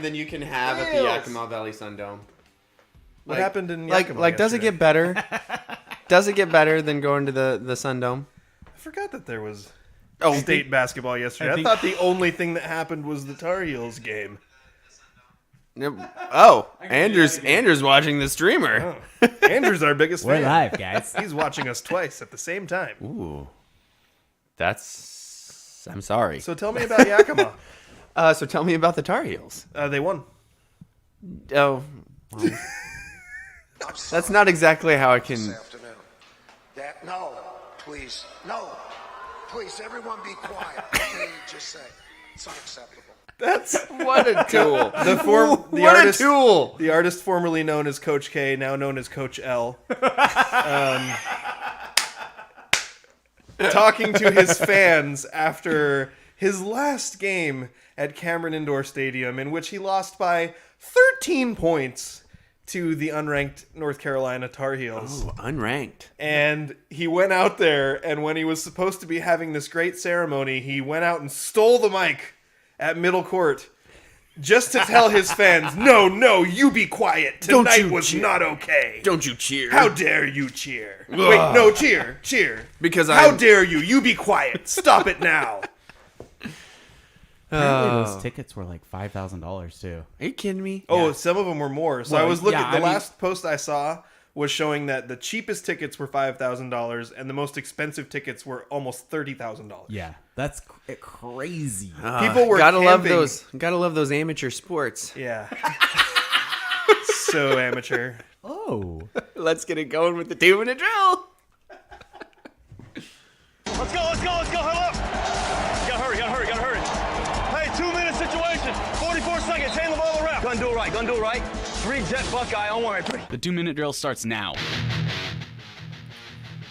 than you can have at the Yakima Valley Sundome. What happened in Yakima does it get better? Does it get better than going to the Sundome? I forgot that there was state basketball yesterday. I thought the only thing that happened was the Tar Heels game. Oh, Andrew's watching the streamer. Oh. Andrew's our biggest fan. We're live, guys. He's watching us twice at the same time. Ooh. I'm sorry. So tell me about Yakima. So tell me about the Tar Heels. They won. Oh. Well, that's not exactly how I can... No, please, everyone be quiet. What did you just say? It's unacceptable. That's what a tool. The artist formerly known as Coach K, now known as Coach L. Talking to his fans after his last game at Cameron Indoor Stadium, in which he lost by 13 points to the unranked North Carolina Tar Heels. Oh, unranked. And he went out there, and when he was supposed to be having this great ceremony, he went out and stole the mic at middle court just to tell his fans, no, you be quiet. Tonight was not okay. Don't you cheer. How dare you cheer? Wait, no, cheer. Because How dare you? You be quiet. Stop it now. Apparently those tickets were like $5,000 too. Are you kidding me? Oh, some of them were more. So Well, I was looking. yeah, The last post I saw was showing that the cheapest tickets were $5,000 and the most expensive tickets were almost $30,000. Yeah, that's crazy. People were gotta camping. Gotta love those amateur sports. Yeah. So amateur. Oh. Let's get it going with the 2-minute drill. Let's go, huddle up. Gotta hurry. Hey, 2-minute situation, 44 seconds, hand the ball to the ref. Gonna do it right. 3 jet Buckeye, don't worry. The 2-minute drill starts now.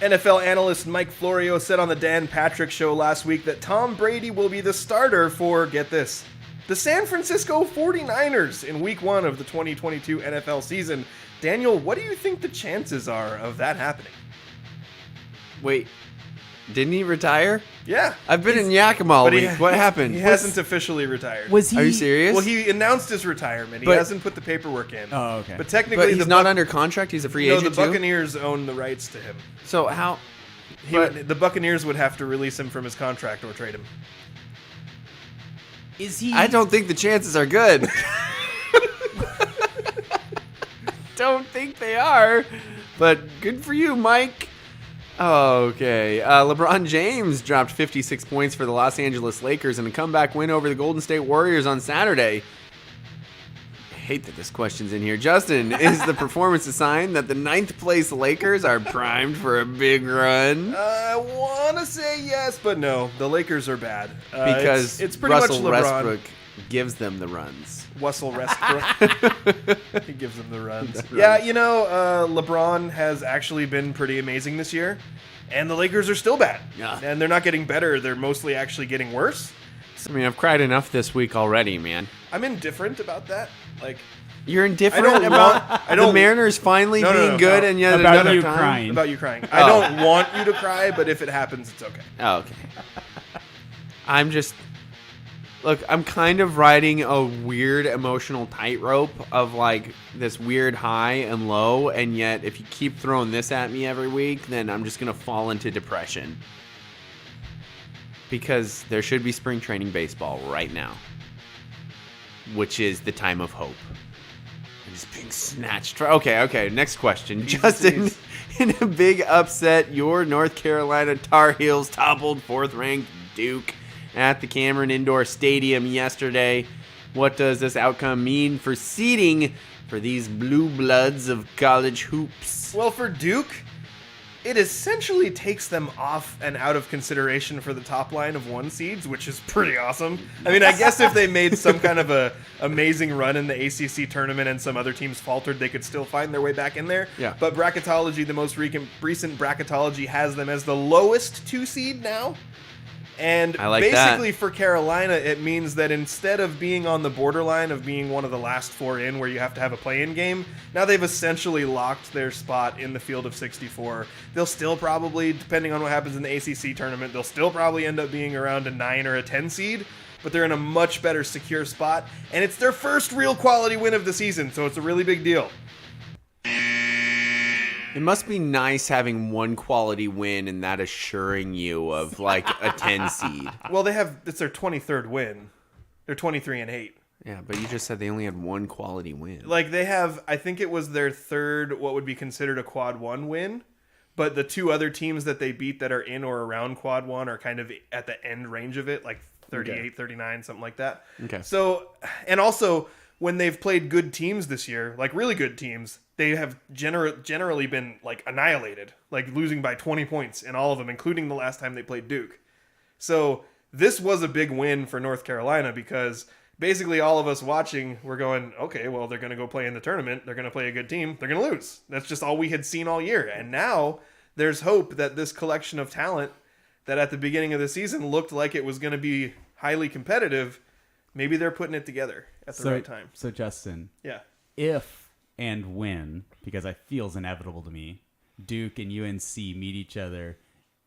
NFL analyst Mike Florio said on the Dan Patrick Show last week that Tom Brady will be the starter for, get this, the San Francisco 49ers in Week 1 of the 2022 NFL season. Daniel, what do you think the chances are of that happening? Wait, didn't he retire? Yeah. I've been in Yakima all week. What happened? He hasn't officially retired. Was he? Are you serious? Well, he announced his retirement. He hasn't put the paperwork in. Oh, okay. But technically, But he's not under contract. He's a free No, agent the too? Buccaneers own the rights to him. So how... The Buccaneers would have to release him from his contract or trade him. Is he? I don't think the chances are good. Don't think they are. But good for you, Mike. Okay. LeBron James dropped 56 points for the Los Angeles Lakers in a comeback win over the Golden State Warriors on Saturday. I hate that this question's in here. Justin, is the performance a sign that the 9th place Lakers are primed for a big run? I want to say yes, but no. The Lakers are bad. Because it's pretty Russell much LeBron. Westbrook gives them the runs. Russell Westbrook. He gives them the runs. Yeah, LeBron has actually been pretty amazing this year, and the Lakers are still bad. Yeah. And they're not getting better. They're mostly actually getting worse. I mean, I've cried enough this week already, man. I'm indifferent about that. Like, You're indifferent I don't the Mariners finally No, being good, no. and yet About another you time. crying. about you crying. I don't want you to cry, but if it happens, it's okay. Oh, okay. I'm kind of riding a weird emotional tightrope of like this weird high and low, and yet if you keep throwing this at me every week, then I'm just gonna fall into depression. Because there should be spring training baseball right now, which is the time of hope. I'm just being snatched. Okay. Next question, Justin. In a big upset, your North Carolina Tar Heels toppled 4th-ranked Duke at the Cameron Indoor Stadium yesterday. What does this outcome mean for seeding for these blue bloods of college hoops? Well, for Duke, it essentially takes them off and out of consideration for the top line of 1 seeds, which is pretty awesome. I mean, I guess if they made some kind of a amazing run in the ACC tournament and some other teams faltered, they could still find their way back in there. Yeah. But bracketology, the most recent bracketology, has them as the lowest 2 seed now. And I like basically that. For Carolina, it means that instead of being on the borderline of being one of the last 4 in where you have to have a play-in game, now they've essentially locked their spot in the field of 64. They'll still probably, depending on what happens in the ACC tournament, they'll still probably end up being around a 9 or a 10 seed. but they're in a much better secure spot, and it's their first real quality win of the season, so it's a really big deal. It must be nice having one quality win and that assuring you of like a 10 seed. Well, it's their 23rd win. They're 23-8. Yeah, but you just said they only had one quality win. Like they have, I think it was their third, what would be considered a quad one win. But the two other teams that they beat that are in or around quad one are kind of at the end range of it, like 38, 39, something like that. Okay. So, and also when they've played good teams this year, like really good teams, they have generally been like annihilated, like losing by 20 points in all of them, including the last time they played Duke. So this was a big win for North Carolina because basically all of us watching were going, okay, well, they're going to go play in the tournament. They're going to play a good team. They're going to lose. That's just all we had seen all year. And now there's hope that this collection of talent that at the beginning of the season looked like it was going to be highly competitive, maybe they're putting it together at the right time. So, Justin, Yeah. if and when, because I feels inevitable to me, Duke and UNC meet each other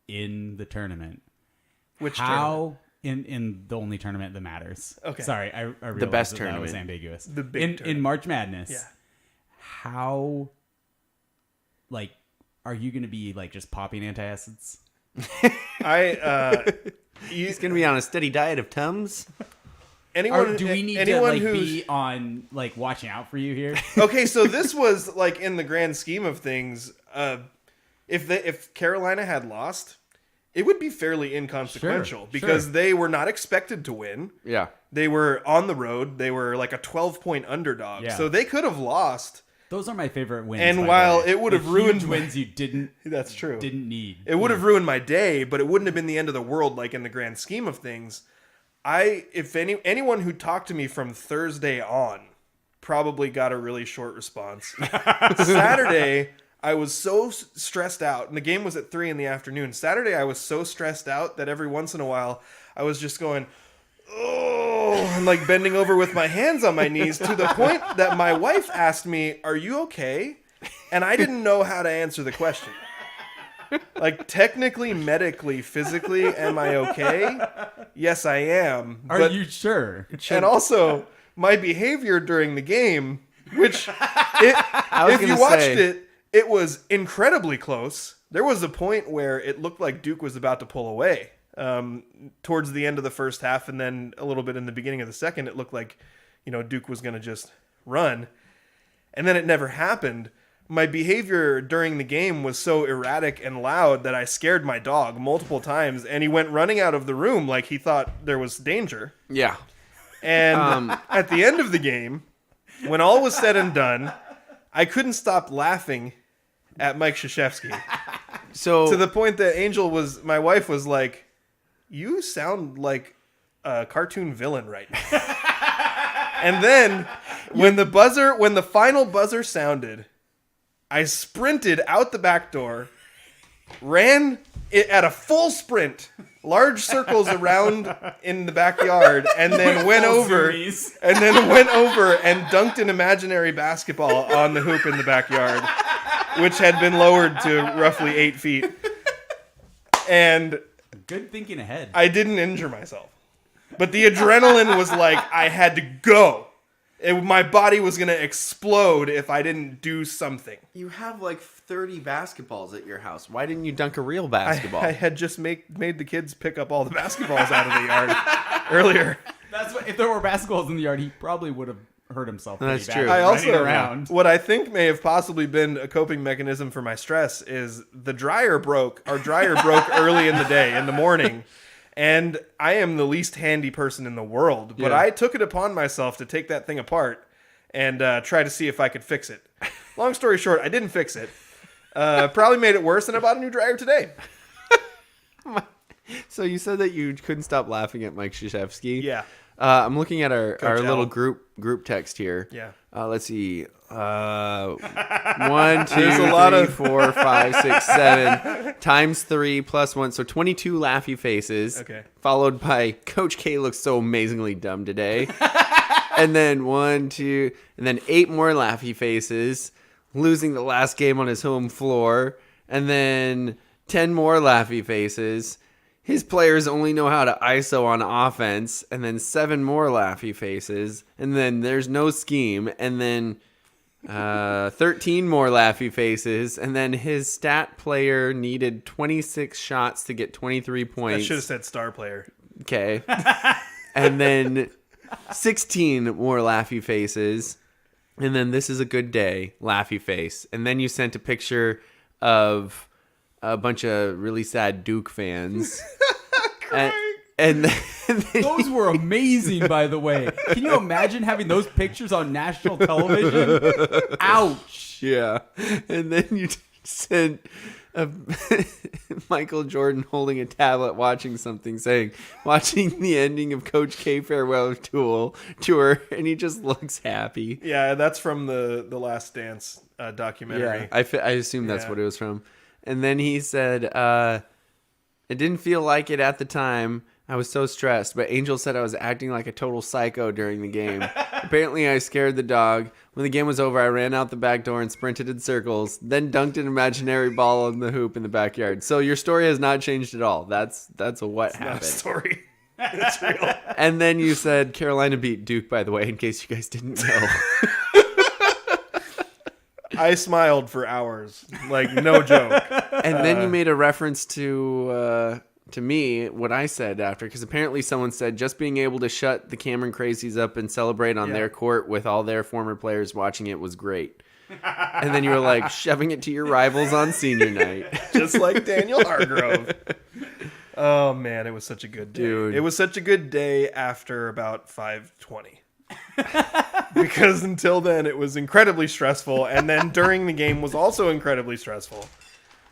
in the tournament. Which how in the only tournament that matters? Okay. Sorry, I realized The best that tournament. was ambiguous. The big in tournament. March Madness. Yeah. How, like, are you going to be like just popping antacids? He's going to be on a steady diet of Tums. Or do we need to anyone like who's be on like watching out for you here? okay, so this was like in the grand scheme of things, if Carolina had lost, it would be fairly inconsequential because they were not expected to win. Yeah. They were on the road. They were like a 12-point underdog. Yeah. So they could have lost. Those are my favorite wins. And by the while way. it would have The ruined huge wins you didn't That's true. didn't need. It would have ruined my day, but it wouldn't have been the end of the world like in the grand scheme of things. If anyone who talked to me from Thursday on probably got a really short response. Saturday, I was so stressed out, and the game was at 3 p.m. Saturday, I was so stressed out that every once in a while, I was just going, oh, and like bending over with my hands on my knees to the point that my wife asked me, "Are you okay?" And I didn't know how to answer the question. Like, technically, medically, physically, am I okay? Yes, I am. Are you sure? And also, my behavior during the game, which, if you watched it was incredibly close. There was a point where it looked like Duke was about to pull away. Towards the end of the first half, and then a little bit in the beginning of the second, it looked like, Duke was going to just run. And then it never happened. My behavior during the game was so erratic and loud that I scared my dog multiple times, and he went running out of the room like he thought there was danger. Yeah. And at the end of the game, when all was said and done, I couldn't stop laughing at Mike Krzyzewski. So To the point that my wife was like, "You sound like a cartoon villain right now." And then when the final buzzer sounded, I sprinted out the back door, ran it at a full sprint, large circles around in the backyard, and then went over and dunked an imaginary basketball on the hoop in the backyard, which had been lowered to roughly 8 feet. And Good thinking ahead. I didn't injure myself. But the adrenaline was like, I had to go. My body was going to explode if I didn't do something. you have like 30 basketballs at your house. Why didn't you dunk a real basketball? I had just made the kids pick up all the basketballs out of the yard earlier. That's what. If there were basketballs in the yard, he probably would have hurt himself. That's pretty true. bad I running also, around. what I think may have possibly been a coping mechanism for my stress is the dryer broke. Our dryer broke early in the day, in the morning. And I am the least handy person in the world, but Yeah. I took it upon myself to take that thing apart and try to see if I could fix it. Long story short, I didn't fix it. Probably made it worse, and I bought a new dryer today. So you said that you couldn't stop laughing at Mike Krzyzewski. Yeah. I'm looking at our L. little group text here. Yeah. Let's see. 1, 2, There's a lot 3, of- 4, 5, 6, 7 times 3 plus 1. So 22 laughy faces. Okay. Followed by Coach K looks so amazingly dumb today. And then 1, 2, and then 8 more laughy faces. Losing the last game on his home floor. And then 10 more laughy faces. his players only know how to ISO on offense, and then 7 more laughy faces, and then there's no scheme, and then 13 more laughy faces, and then his stat player needed 26 shots to get 23 I points. should have said star player. Okay. And then 16 more laughy faces, and then this is a good day, laughy face. And then you sent a picture of a bunch of really sad Duke fans. and then Those were amazing, by the way. Can you imagine having those pictures on national television? Ouch. yeah. And then you sent Michael Jordan holding a tablet watching something, saying, watching the ending of Coach K farewell tour, and he just looks happy. Yeah, that's from the Last Dance documentary. I assume that's Yeah. what it was from. And then he said, it didn't feel like it at the time. I was so stressed, but Angel said I was acting like a total psycho during the game. Apparently, I scared the dog. When the game was over, I ran out the back door and sprinted in circles, then dunked an imaginary ball on the hoop in the backyard. So your story has not changed at all. That's a what Not a happened. story. It's real. And then you said Carolina beat Duke, by the way, in case you guys didn't know. I smiled for hours, like no joke. And then you made a reference to me, what I said after, because apparently someone said just being able to shut the Cameron Crazies up and celebrate on their court with all their former players watching it was great. And then you were like, shoving it to your rivals on senior night. Just like Daniel Hargrove. Oh man, it was such a good day. Dude. It was such a good day after about 5:20. Because until then it was incredibly stressful, and then during the game was also incredibly stressful.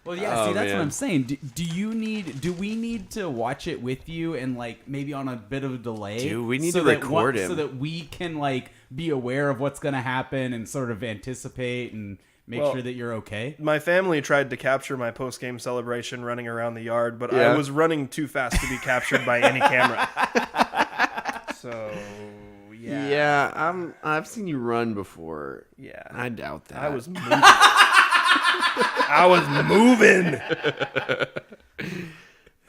Well, yeah, Oh, see, that's man. what I'm saying. Do we need to watch it with you and like maybe on a bit of a delay? Dude, we need so to that record him. so that we can like be aware of what's going to happen and sort of anticipate and make Well, sure that you're okay. My family tried to capture my post-game celebration running around the yard, but Yeah. I was running too fast to be captured by any camera. So, yeah. Yeah, I've seen you run before. Yeah. I doubt that. I was moving. I was moving.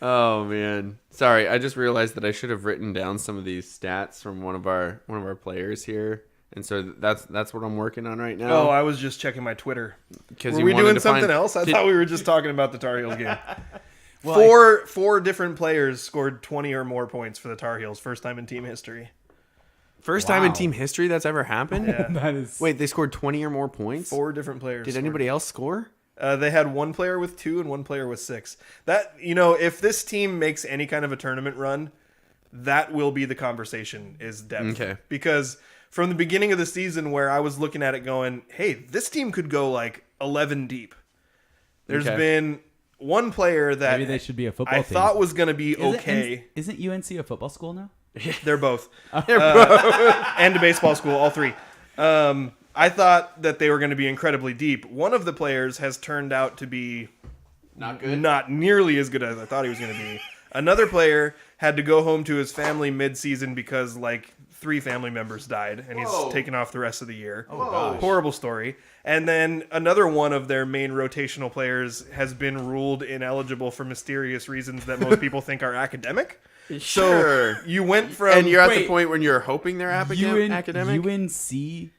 Oh man, sorry. I just realized that I should have written down some of these stats from one of our players here, and so that's what I'm working on right now. Oh, I was just checking my Twitter. Because Were we doing something else? I thought we were just talking about the Tar Heels game. Four different players scored 20 or more points for the Tar Heels, first time in team history. First time in Wow. team history that's ever happened. Yeah. That is Wait, they scored 20 or more points. 4 different players. Did scored. anybody else score? They had one player with 2 and one player with 6. That, if this team makes any kind of a tournament run, that will be the conversation, is depth. Okay. Because from the beginning of the season where I was looking at it going, hey, this team could go like 11 deep. There's Okay. been one player that maybe they should be a football I team. thought was going to be okay. Isn't UNC a football school now? They're both. And a baseball school, all 3. I thought that they were going to be incredibly deep. One of the players has turned out to be Not good. not nearly as good as I thought he was going to be. Another player had to go home to his family mid-season because like 3 family members died, and he's taken off the rest of the year. Oh, gosh. Horrible story. And then another one of their main rotational players has been ruled ineligible for mysterious reasons that most people think are academic. Sure. So you went from... And you're at the Wait. point when you're hoping they're academic. UNC,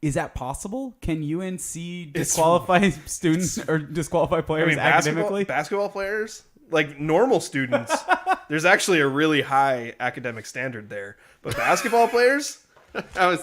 is that possible? Can UNC disqualify students or disqualify players academically? basketball players, like normal students, there's actually a really high academic standard there. But basketball players, I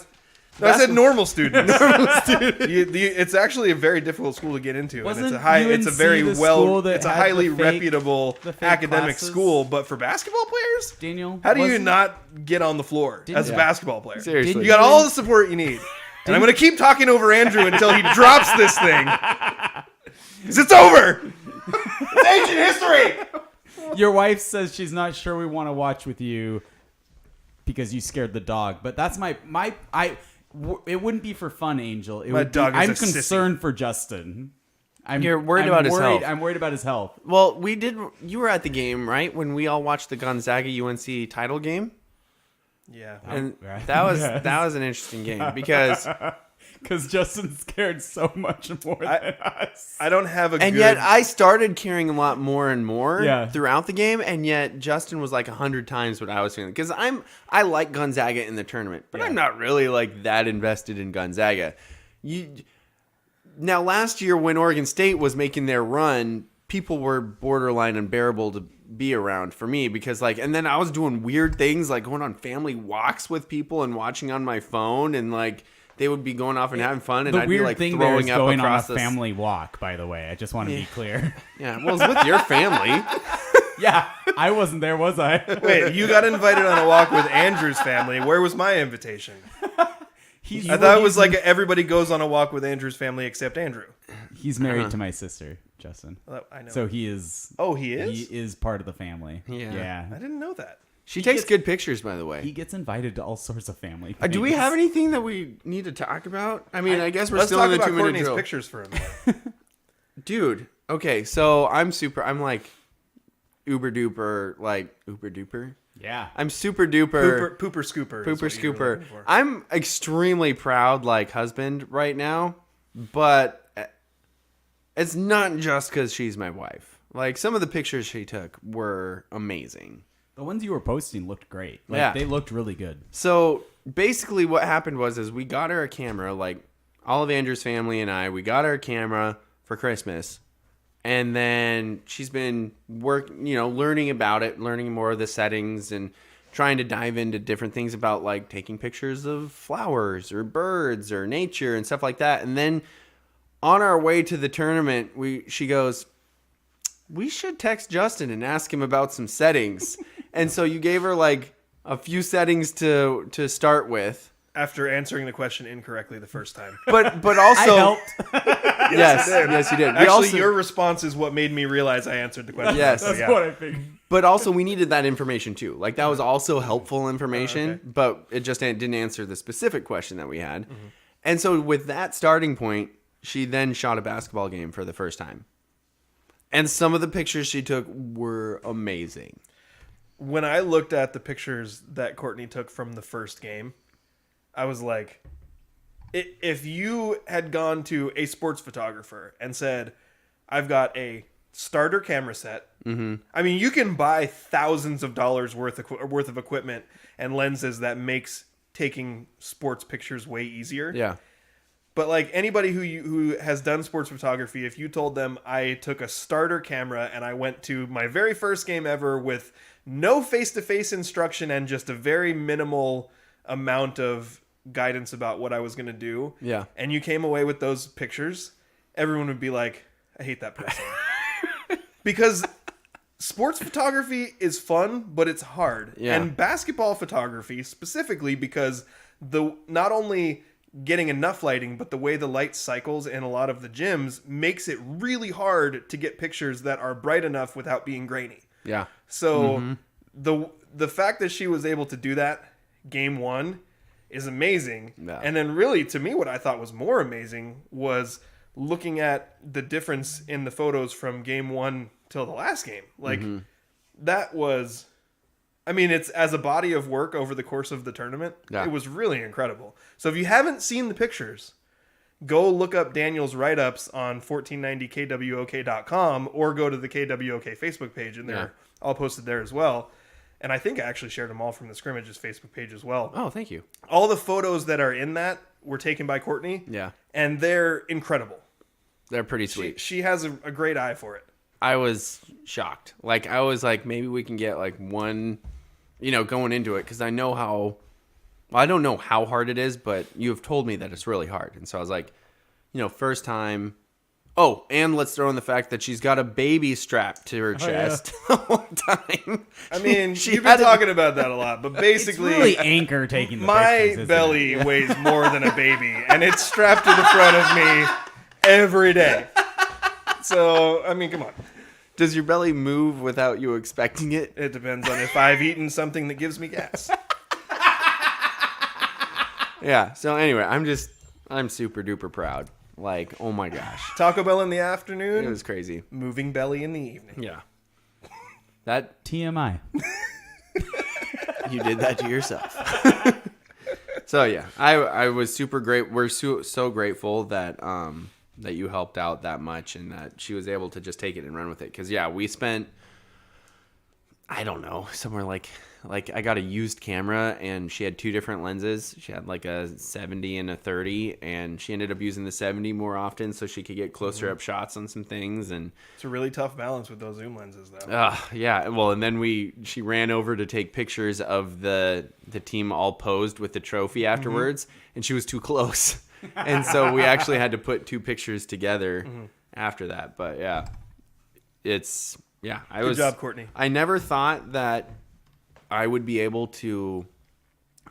said normal students. It's actually a very difficult school to get into, and it's a Wasn't UNC the school that it's a had highly the fake- reputable the fake academic classes? school. But for basketball players, Daniel, how do you wasn't- not get on the floor as a Yeah. basketball player? Seriously. You got all the support you need. And I'm going to keep talking over Andrew until he drops this thing. 'Cause it's over. It's ancient history. Your wife says she's not sure we want to watch with you because you scared the dog. But that's it wouldn't be for fun, Angel. My dog is I'm a sissy. concerned for Justin. You're worried about his health. I'm worried about his health. Well, you were at the game, right? When we all watched the Gonzaga UNC title game? Yeah. And Right. that was Yes. that was an interesting game because because Justin's scared so much more than us. I don't have a And good... yet I started caring a lot more and more Yeah. throughout the game, and yet Justin was like 100 times what I was feeling. Because I like Gonzaga in the tournament, but I'm not really like that invested in Gonzaga. Now last year when Oregon State was making their run, people were borderline unbearable to be around for me because and then I was doing weird things like going on family walks with people and watching on my phone, and like they would be going off and having fun, and The I'd weird be like thing there is throwing up going on a across the family walk, by the way. I just want to be clear. Yeah, well, it's with your family. Yeah, I wasn't there, was I? Wait, you got invited on a walk with Andrew's family. Where was my invitation? I thought it was like everybody goes on a walk with Andrew's family except Andrew. He's married to my sister, Justin. I know. So he is. Oh, he is? He is part of the family. Yeah. I didn't know that. She takes good pictures, by the way. He gets invited to all sorts of family. Do we things. have anything that we need to talk about? I mean, I guess we're Let's still talk in the about 2 minute Courtney's drill. pictures for a minute. Dude, okay, so I'm like uber duper. Yeah. I'm super duper Pooper scooper. is pooper what you were scooper. looking for. I'm extremely proud like husband right now, but it's not just because she's my wife. Like some of the pictures she took were amazing. The ones you were posting looked great. Like, Yeah. They looked really good. So basically what happened was we got her a camera, like all of Andrew's family and we got her a camera for Christmas. And then she's been learning about it, learning more of the settings and trying to dive into different things about like taking pictures of flowers or birds or nature and stuff like that. And then on our way to the tournament, she goes, we should text Justin and ask him about some settings. And so you gave her like a few settings to start with. After answering the question incorrectly the first time. But also I helped. yes, you did. Actually, your response is what made me realize I answered the question. Yes. So, That's yeah. What I figured. But also we needed that information too. Like that was also helpful information, but it just didn't answer the specific question that we had. Mm-hmm. And so with that starting point, she then shot a basketball game for the first time. And some of the pictures she took were amazing. When I looked at the pictures that Courtney took from the first game, I was like, if you had gone to a sports photographer and said, I've got a starter camera set. Mm-hmm. I mean, you can buy thousands of dollars worth of equipment and lenses that makes taking sports pictures way easier. Yeah. But like anybody who has done sports photography, if you told them I took a starter camera and I went to my very first game ever with no face-to-face instruction and just a very minimal amount of guidance about what I was going to do. Yeah. And you came away with those pictures, everyone would be like, I hate that person. Because sports photography is fun, but it's hard. Yeah. And basketball photography specifically because not only getting enough lighting, but the way the light cycles in a lot of the gyms makes it really hard to get pictures that are bright enough without being grainy. Yeah. So the fact that she was able to do that game one is amazing. Yeah. And then really to me what I thought was more amazing was looking at the difference in the photos from game one till the last game. Like that was, I mean, it's as a body of work over the course of the tournament, it was really incredible. So if you haven't seen the pictures, go look up Daniel's write-ups on 1490kwok.com or go to the KWOK Facebook page, and they're all posted there as well. And I think I actually shared them all from the Scrimmage's Facebook page as well. Oh, thank you. All the photos that are in that were taken by Courtney. Yeah. And they're incredible. They're pretty sweet. She has a great eye for it. I was shocked. Like, I was like, maybe we can get like one, going into it. Because I know I don't know how hard it is, but you have told me that it's really hard. And so I was like, first time. Oh, and let's throw in the fact that she's got a baby strapped to her chest the whole time. I mean, you've been talking about that a lot, but basically, It's really Anchor taking the my pictures, isn't belly it? weighs more than a baby, and it's strapped to the front of me every day. So, I mean, come on. Does your belly move without you expecting it? It depends on if I've eaten something that gives me gas. Yeah. So anyway, I'm super duper proud. Like, oh my gosh. Taco Bell in the afternoon. It was crazy. Moving belly in the evening. Yeah. That TMI. you did that to yourself. So yeah, I was super great. We're so grateful that that you helped out that much and that she was able to just take it and run with it. Because yeah, we spent, I don't know, somewhere like I got a used camera and she had 2 different lenses. She had like a 70 and a 30, and she ended up using the 70 more often so she could get closer up shots on some things. And It's a really tough balance with those zoom lenses, though. yeah, well, and then she ran over to take pictures of the team all posed with the trophy afterwards, and she was too close. And so we actually had to put 2 pictures together after that. But yeah, Good job, Courtney. I never thought that I would be able to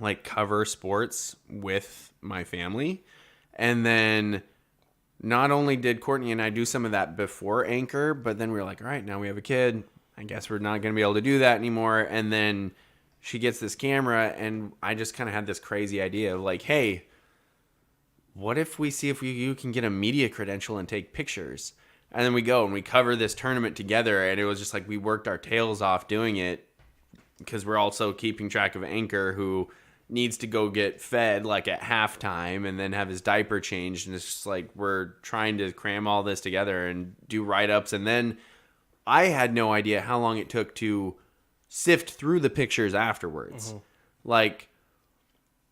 like cover sports with my family. And then not only did Courtney and I do some of that before Anchor, but then we were like, all right, now we have a kid. I guess we're not going to be able to do that anymore. And then she gets this camera, and I just kind of had this crazy idea of like, hey, what if we see if you can get a media credential and take pictures? And then we go and we cover this tournament together, and it was just like we worked our tails off doing it because we're also keeping track of Anchor, who needs to go get fed like at halftime and then have his diaper changed. And it's just like we're trying to cram all this together and do write-ups. And then I had no idea how long it took to sift through the pictures afterwards. Like,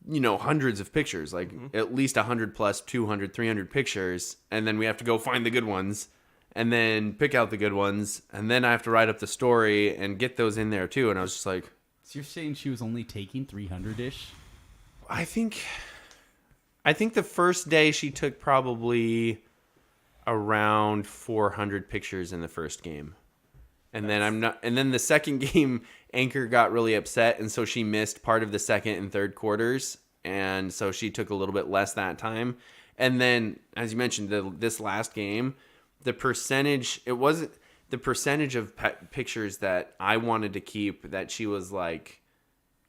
you know, hundreds of pictures, like at least 100 plus 200, 300 pictures. And then we have to go find the good ones and then pick out the good ones. And then I have to write up the story and get those in there too. And I was just like, So you're saying she was only taking 300-ish? I think the first day she took probably around 400 pictures in the first game. And then the second game, Anchor got really upset, and so she missed part of the second and third quarters, and so she took a little bit less that time. And then, as you mentioned, this last game, the percentage of pictures that I wanted to keep that she was like,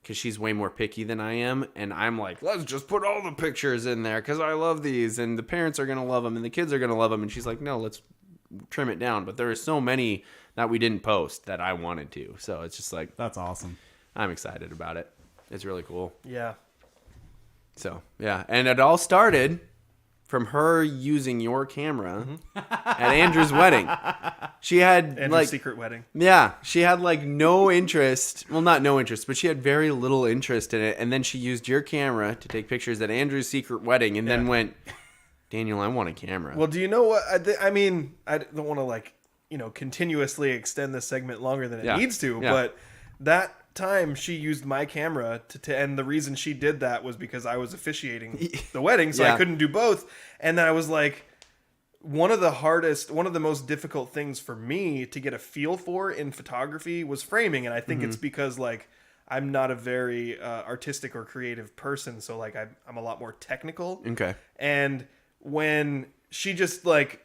because she's way more picky than I am, and I'm like, let's just put all the pictures in there because I love these, and the parents are going to love them, and the kids are going to love them. And she's like, no, let's trim it down. But there are so many that we didn't post that I wanted to. So it's just like, That's awesome. I'm excited about it. It's really cool. Yeah. So, yeah. And it all started from her using your camera at Andrew's wedding. She had Andrew's secret wedding. Yeah, she had like no interest. Well, not no interest, but she had very little interest in it. And then she used your camera to take pictures at Andrew's secret wedding, and then went, Daniel, I want a camera. Well, do you know what? I mean, I don't want to like, continuously extend this segment longer than it needs to, but that time she used my camera to and the reason she did that was because I was officiating the wedding, so I couldn't do both. And then I was like, one of the most difficult things for me to get a feel for in photography was framing. And I think it's because like I'm not a very artistic or creative person, so like I'm a lot more technical. Okay. And when she just like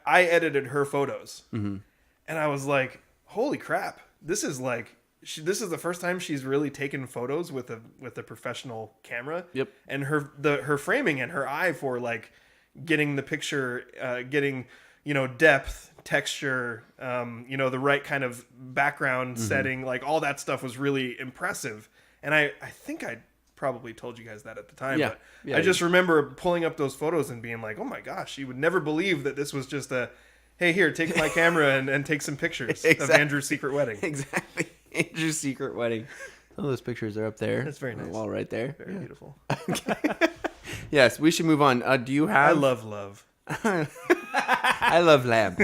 I edited her photos, and I was like, holy crap, this is like this is the first time she's really taken photos with a professional camera. Yep. And her framing and her eye for like getting the picture, getting depth, texture, the right kind of background setting, like all that stuff was really impressive. And I think I probably told you guys that at the time. Yeah. But I just remember pulling up those photos and being like, oh my gosh, you would never believe that this was just hey, here, take my camera and take some pictures of Andrew's secret wedding. Exactly. Andrew's secret wedding. All those pictures are up there. That's very nice. On the wall right there. Very beautiful. Yes, we should move on. Do you have... I love love. I love lamb.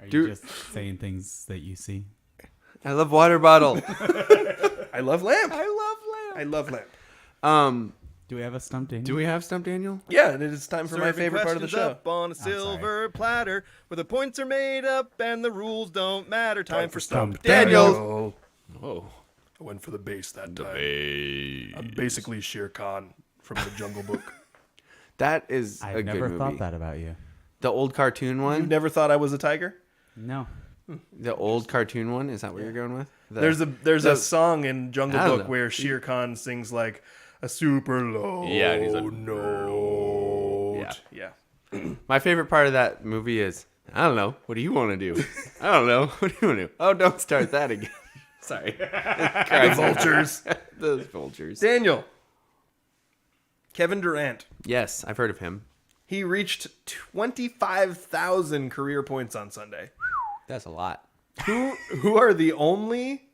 Are you just saying things that you see? I love water bottle. I love lamp. I love lamp. Do we have a stump, Daniel? Do we have Stump Daniel? Yeah, and it is time for my favorite part of the show. Up on a silver platter where the points are made up and the rules don't matter. Time for Stump Daniel. Oh, I went for the bass that time. I'm basically Shere Khan from the Jungle Book. That is a I've good never movie. thought that about you. The old cartoon one? You never thought I was a tiger? No. The old cartoon one? Is that what you're going with? There's a song in Jungle I don't Book know. where Shere Khan sings like a super low he's like, note. Yeah. Yeah. My favorite part of that movie is, I don't know. What do you want to do? I don't know. What do you want to do? Oh, don't start that again. Sorry. The Vultures. Those vultures. Daniel. Kevin Durant. Yes, I've heard of him. He reached 25,000 career points on Sunday. That's a lot. Who are the only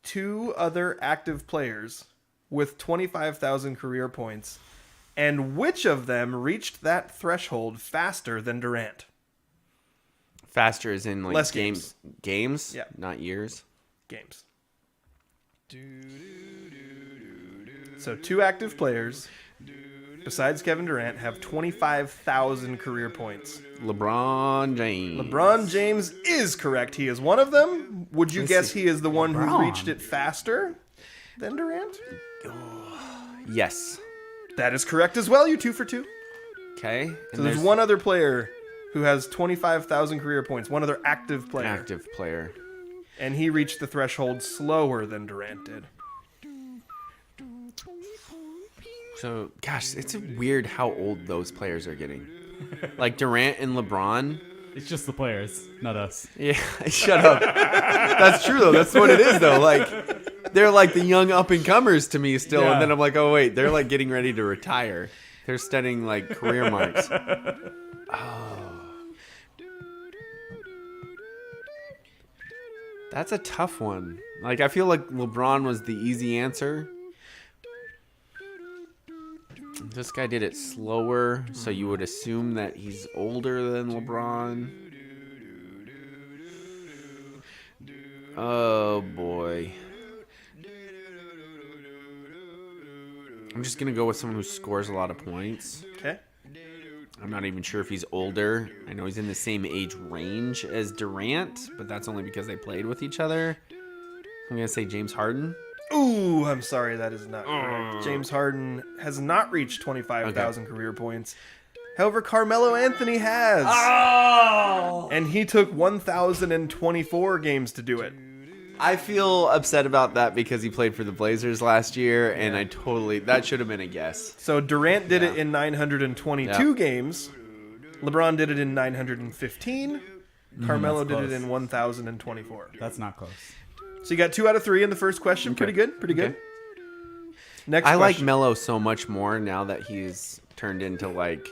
two other active players with 25,000 career points, and which of them reached that threshold faster than Durant? Faster is in like Less games. Games? Yeah. Not years. Games. So two active players besides Kevin Durant have 25,000 career points. LeBron James. LeBron James is correct. He is one of them. Would you guess he is the one who LeBron. reached it faster than Durant? Yes. That is correct as well. You 2 for 2. Okay. So there's one other player who has 25,000 career points. One other active player. active player. And he reached the threshold slower than Durant did. So, gosh, it's weird how old those players are getting. Like Durant and LeBron. It's just the players, not us. Yeah, shut up. That's true, though. That's what it is, though. Like, they're like the young up-and-comers to me still. Yeah. And then I'm like, oh, wait, they're like getting ready to retire. They're studying like career marks. Oh. That's a tough one. Like, I feel like LeBron was the easy answer. This guy did it slower, so you would assume that he's older than LeBron. Oh, boy. I'm just going to go with someone who scores a lot of points. Okay. I'm not even sure if he's older. I know he's in the same age range as Durant, but that's only because they played with each other. I'm going to say James Harden. Ooh, I'm sorry, that is not correct. James Harden has not reached 25,000 career points. However, Carmelo Anthony has. Oh! And he took 1,024 games to do it. I feel upset about that because he played for the Blazers last year, and that should have been a guess. So Durant did it in 922 Yeah. games. LeBron did it in 915. Carmelo that's did it close. in 1,024. That's not close. So you got 2 out of 3 in the first question. Pretty good. Pretty good. Okay. Next I like question. Melo so much more now that he's turned into like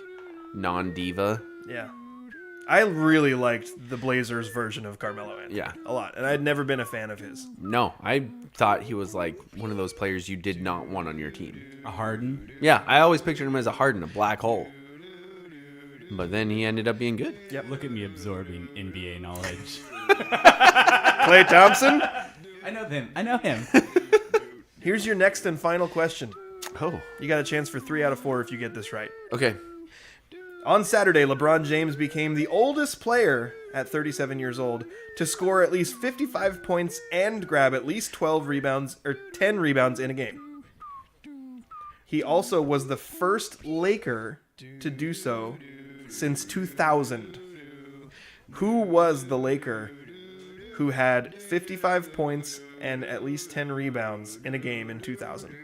non-diva. Yeah. I really liked the Blazers version of Carmelo Anthony. Yeah. A lot. And I'd never been a fan of his. No, I thought he was like one of those players you did not want on your team. A Harden? Yeah, I always pictured him as a Harden, a black hole. But then he ended up being good. Yep. Look at me absorbing NBA knowledge. Klay Thompson? I know him. Here's your next and final question. Oh, You got a chance for 3 out of 4 if you get this right. okay. On Saturday, LeBron James became the oldest player at 37 years old to score at least 55 points and grab at least 12 rebounds or 10 rebounds in a game. He also was the first Laker to do so since 2000. Who was the Laker who had 55 points and at least 10 rebounds in a game in 2000?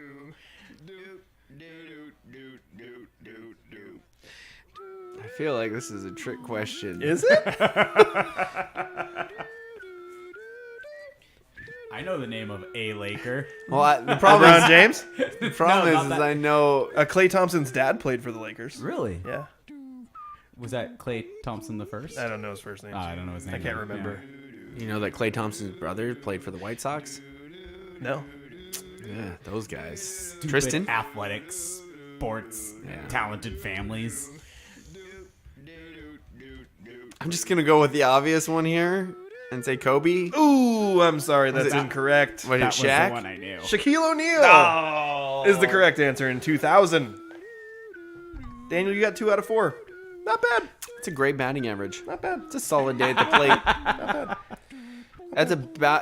I feel like this is a trick question. Is it? I know the name of a Laker. Well, the problem LeBron is, James? the problem No, is, not is that. I know. Klay Thompson's dad played for the Lakers. Really? Yeah. Was that Klay Thompson the first? I don't know his first name. I don't know his name. I can't either. remember. You know that Klay Thompson's brother played for the White Sox? No. Yeah, those guys. Stupid Tristan? athletics, sports, Yeah. talented families. I'm just going to go with the obvious one here and say Kobe. Ooh, I'm sorry. That's it- incorrect. What, That was Shaq? the one I knew. Shaquille O'Neal is the correct answer in 2000. Daniel, you got 2 out of 4. Not bad. It's a great batting average. Not bad. It's a solid day at the plate.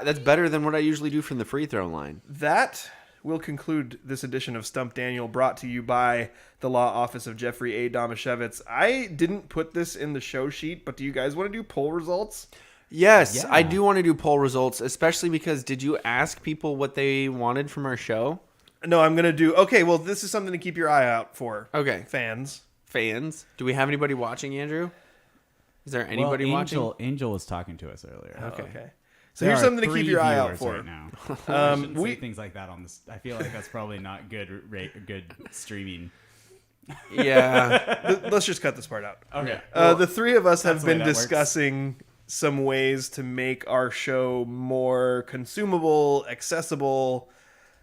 That's better than what I usually do from the free throw line. That will conclude this edition of Stump Daniel, brought to you by the Law Office of Jeffrey A. Domashevitz. I didn't put this in the show sheet, but do you guys want to do poll results? Yes, Yeah. I do want to do poll results, especially because did you ask people what they wanted from our show? No, I'm going to do... Okay, well, this is something to keep your eye out for. Okay. Fans. Fans. Do we have anybody watching, Andrew? Is there anybody watching? Angel was talking to us earlier. Okay. Okay. So There here's are something to keep 3 your eye out viewers for. right now. I shouldn't we- say things like that on this. I feel like that's probably not good streaming. Yeah. Let's just cut this part out. Okay. The three of us have that's the way been that works. discussing some ways to make our show more consumable, accessible,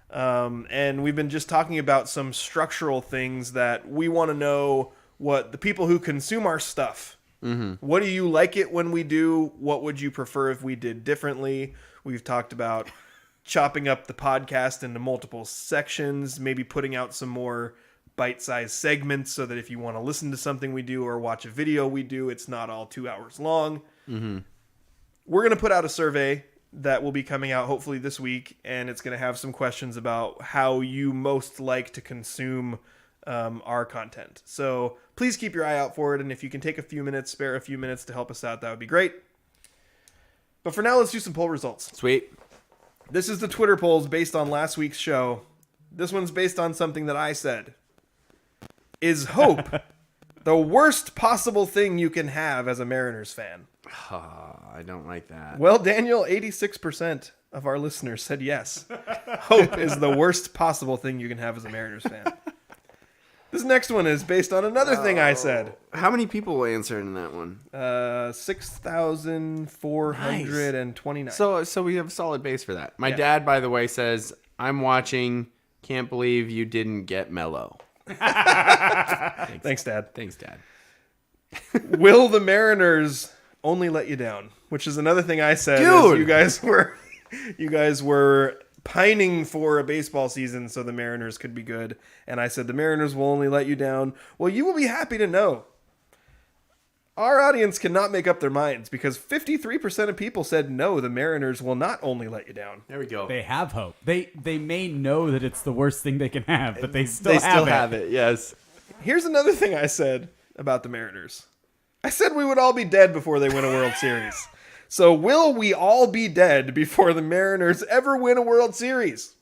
and we've been just talking about some structural things that we want to know what the people who consume our stuff. What do you like it when we do? What would you prefer if we did differently? We've talked about chopping up the podcast into multiple sections, maybe putting out some more bite-sized segments so that if you want to listen to something we do or watch a video we do, it's not all 2 hours long. We're going to put out a survey that will be coming out hopefully this week, and it's going to have some questions about how you most like to consume our content. So please keep your eye out for it, and if you can take a few minutes, spare a few minutes to help us out, that would be great. But for now, let's do some poll results. Sweet. This is the Twitter polls based on last week's show. This one's based on something that I said. Is hope the worst possible thing you can have as a Mariners fan? I don't like that. Well, Daniel, 86% of our listeners said yes. Hope is the worst possible thing you can have as a Mariners fan. This next one is based on another thing I said. How many people answered in that one? 6,429. So we have a solid base for that. My dad, by the way, says, I'm watching. Can't believe you didn't get Mellow. Thanks, Dad. Thanks, Dad. Will the Mariners only let you down? Which is another thing I said. Dude! You guys were pining for a baseball season so the Mariners could be good. And I said the Mariners will only let you down. Well, you will be happy to know our audience cannot make up their minds because 53% of people said no, the Mariners will not only let you down. There we go. They have hope. They may know that it's the worst thing they can have, but they still have it. Yes. Here's another thing I said about the Mariners. I said we would all be dead before they win a World Series. So will we all be dead before the Mariners ever win a World Series?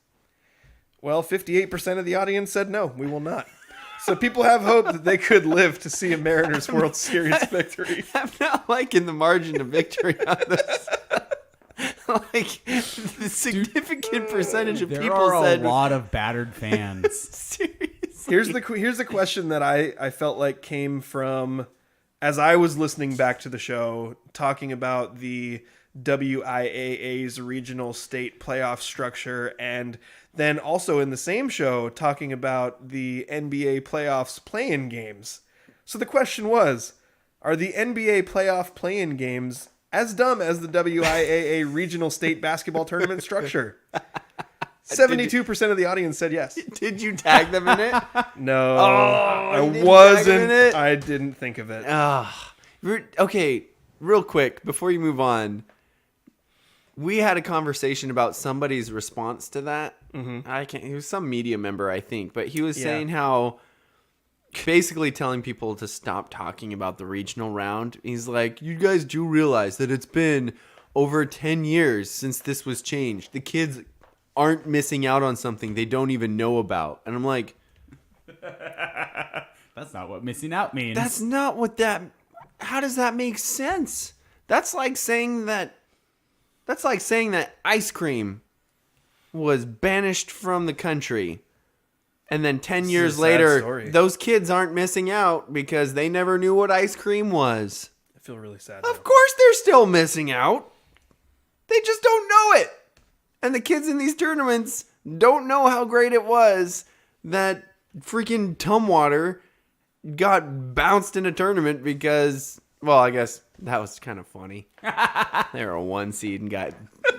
Well, 58% of the audience said no, we will not. So people have hope that they could live to see a Mariners World Series victory. I'm not liking the margin of victory on this. Like, the significant percentage of There people are said... a lot of battered fans. Seriously. Here's the question that I felt like came from, as I was listening back to the show, talking about the WIAA's regional state playoff structure, and then also in the same show talking about the NBA playoffs play-in games. So the question was, are the NBA playoff play-in games as dumb as the WIAA regional state basketball tournament structure? 72% of the audience said yes. Did you tag them in it? No, I you didn't wasn't. tag him in it? I didn't think of it. Okay, real quick, before you move on, we had a conversation about somebody's response to that. He was some media member, I think, but he was saying how basically telling people to stop talking about the regional round. He's like, you guys do realize that it's been over 10 years since this was changed. The kids aren't missing out on something they don't even know about. And I'm like, That's not what missing out means. that's not what that... How does that make sense? That's like saying that ice cream was banished from the country. And then 10 years a sad later, story. those kids aren't missing out because they never knew what ice cream was. I feel really sad. Of course they're still missing out. They just don't know it. And the kids in these tournaments don't know how great it was that freaking Tumwater got bounced in a tournament because, well, I guess that was kind of funny. They were a 1 seed and got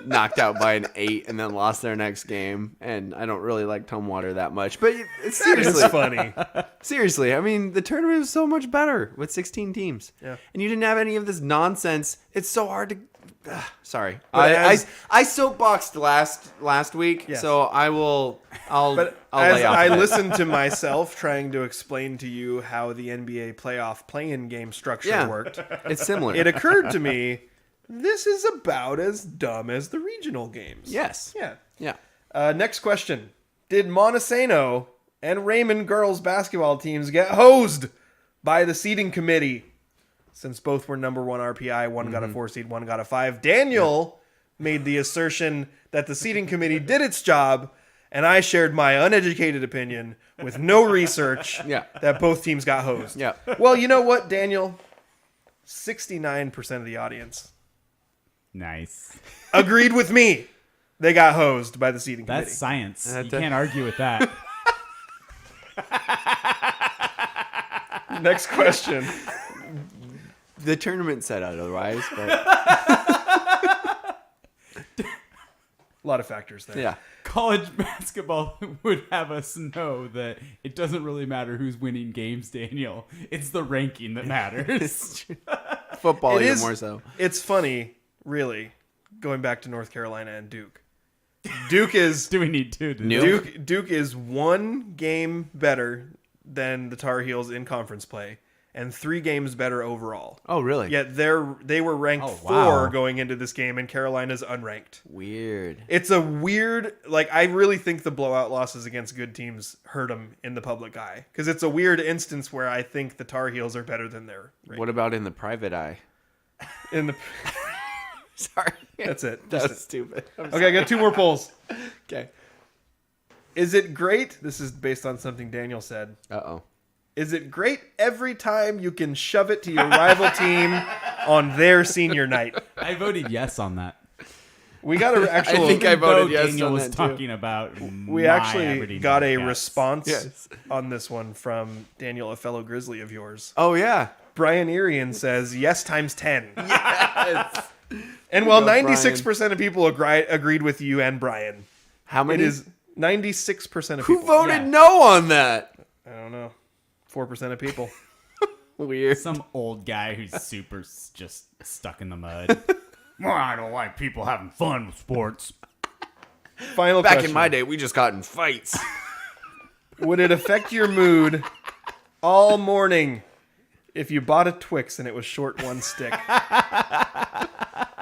knocked out by an 8 and then lost their next game. And I don't really like Tumwater that much. But seriously, It's funny. seriously, I mean, the tournament was so much better with 16 teams. Yeah. And you didn't have any of this nonsense. It's so hard to... sorry. But I soapboxed last week, Yes. so I'll But I'll as lay off I of it. listened to myself trying to explain to you how the NBA playoff play-in game structure worked, It's similar. it occurred to me, this is about as dumb as the regional games. Yes. Yeah. Yeah. Next question. Did Montesano and Raymond girls basketball teams get hosed by the seeding committee? Since both were number 1 RPI, one got a 4 seed, one got a 5. Daniel made the assertion that the seating committee did its job, and I shared my uneducated opinion with no research that both teams got hosed. Yeah. Well, you know what, Daniel? 69% of the audience Nice. agreed with me. They got hosed by the seating committee. That's science. You can't argue with that. Next question. The tournament said otherwise, but A lot of factors there. yeah. College basketball would have us know that it doesn't really matter who's winning games, Daniel. It's the ranking that matters. Football It even is- more so. It's funny, really, going back to North Carolina and Duke. Duke is Do we need to? Duke is one game better than the Tar Heels in conference play, and 3 games better overall. Oh, really? Yet they were ranked 4 going into this game, and Carolina's unranked. Weird. It's a weird, like, I really think the blowout losses against good teams hurt them in the public eye, because it's a weird instance where I think the Tar Heels are better than their ranking. What about in the private eye? In the Sorry. That's it. That Just was stupid. Okay, I got 2 more polls. Okay. Is it great? This is based on something Daniel said. Uh-oh. Is it great every time you can shove it to your rival team on their senior night? I voted yes on that. We got an actual. I think I Even though voted yes Daniel on was that, too. talking about. we my actually Aberdeen got a Wildcats. response Yes. on this one from Daniel, a fellow Grizzly of yours. Oh, yeah. Brian Irian says yes times 10. Yes. And while Go, 96% of people agreed with you and Brian, How it many? is 96% of Who people. voted Yeah. no on that? I don't know. 4% of people. Weird. Some old guy who's super just stuck in the mud. Well, I don't like people having fun with sports. Final Back question. in my day, we just got in fights. Would it affect your mood all morning if you bought a Twix and it was short one stick?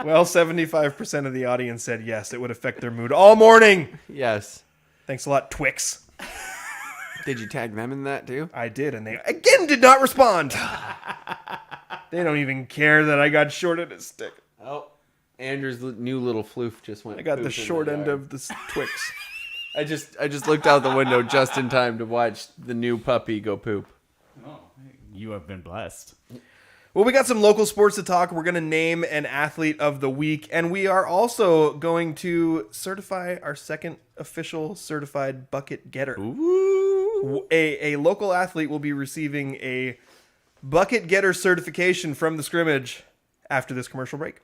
Well, 75% of the audience said yes, it would affect their mood all morning. Yes. Thanks a lot, Twix. Did you tag them in that, too? I did, and they again did not respond. They don't even care that I got shorted a stick. Oh. Andrew's new little floof just went. I got the poop in short end yard. of the Twix. I just looked out the window just in time to watch the new puppy go poop. Oh, you have been blessed. Well, we got some local sports to talk. We're going to name an athlete of the week, and we are also going to certify our second official certified bucket getter. Ooh. A local athlete will be receiving a bucket getter certification from the Scrimmage after this commercial break.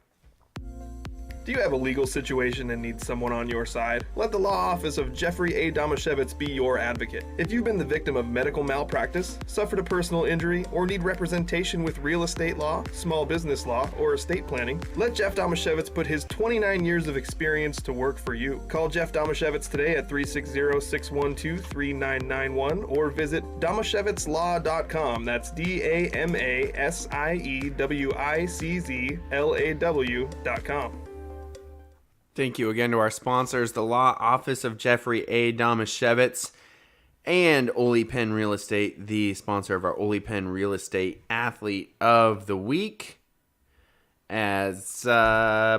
Do you have a legal situation and need someone on your side? Let the law office of Jeffrey A. Damashevitz be your advocate. If you've been the victim of medical malpractice, suffered a personal injury, or need representation with real estate law, small business law, or estate planning, let Jeff Damashevitz put his 29 years of experience to work for you. Call Jeff Damashevitz today at 360-612-3991 or visit damashevitzlaw.com. That's DAMASIEWICZLAW.com. Thank you again to our sponsors, the Law Office of Jeffrey A. Damashevitz and Ole Penn Real Estate, the sponsor of our Ole Penn Real Estate Athlete of the Week. As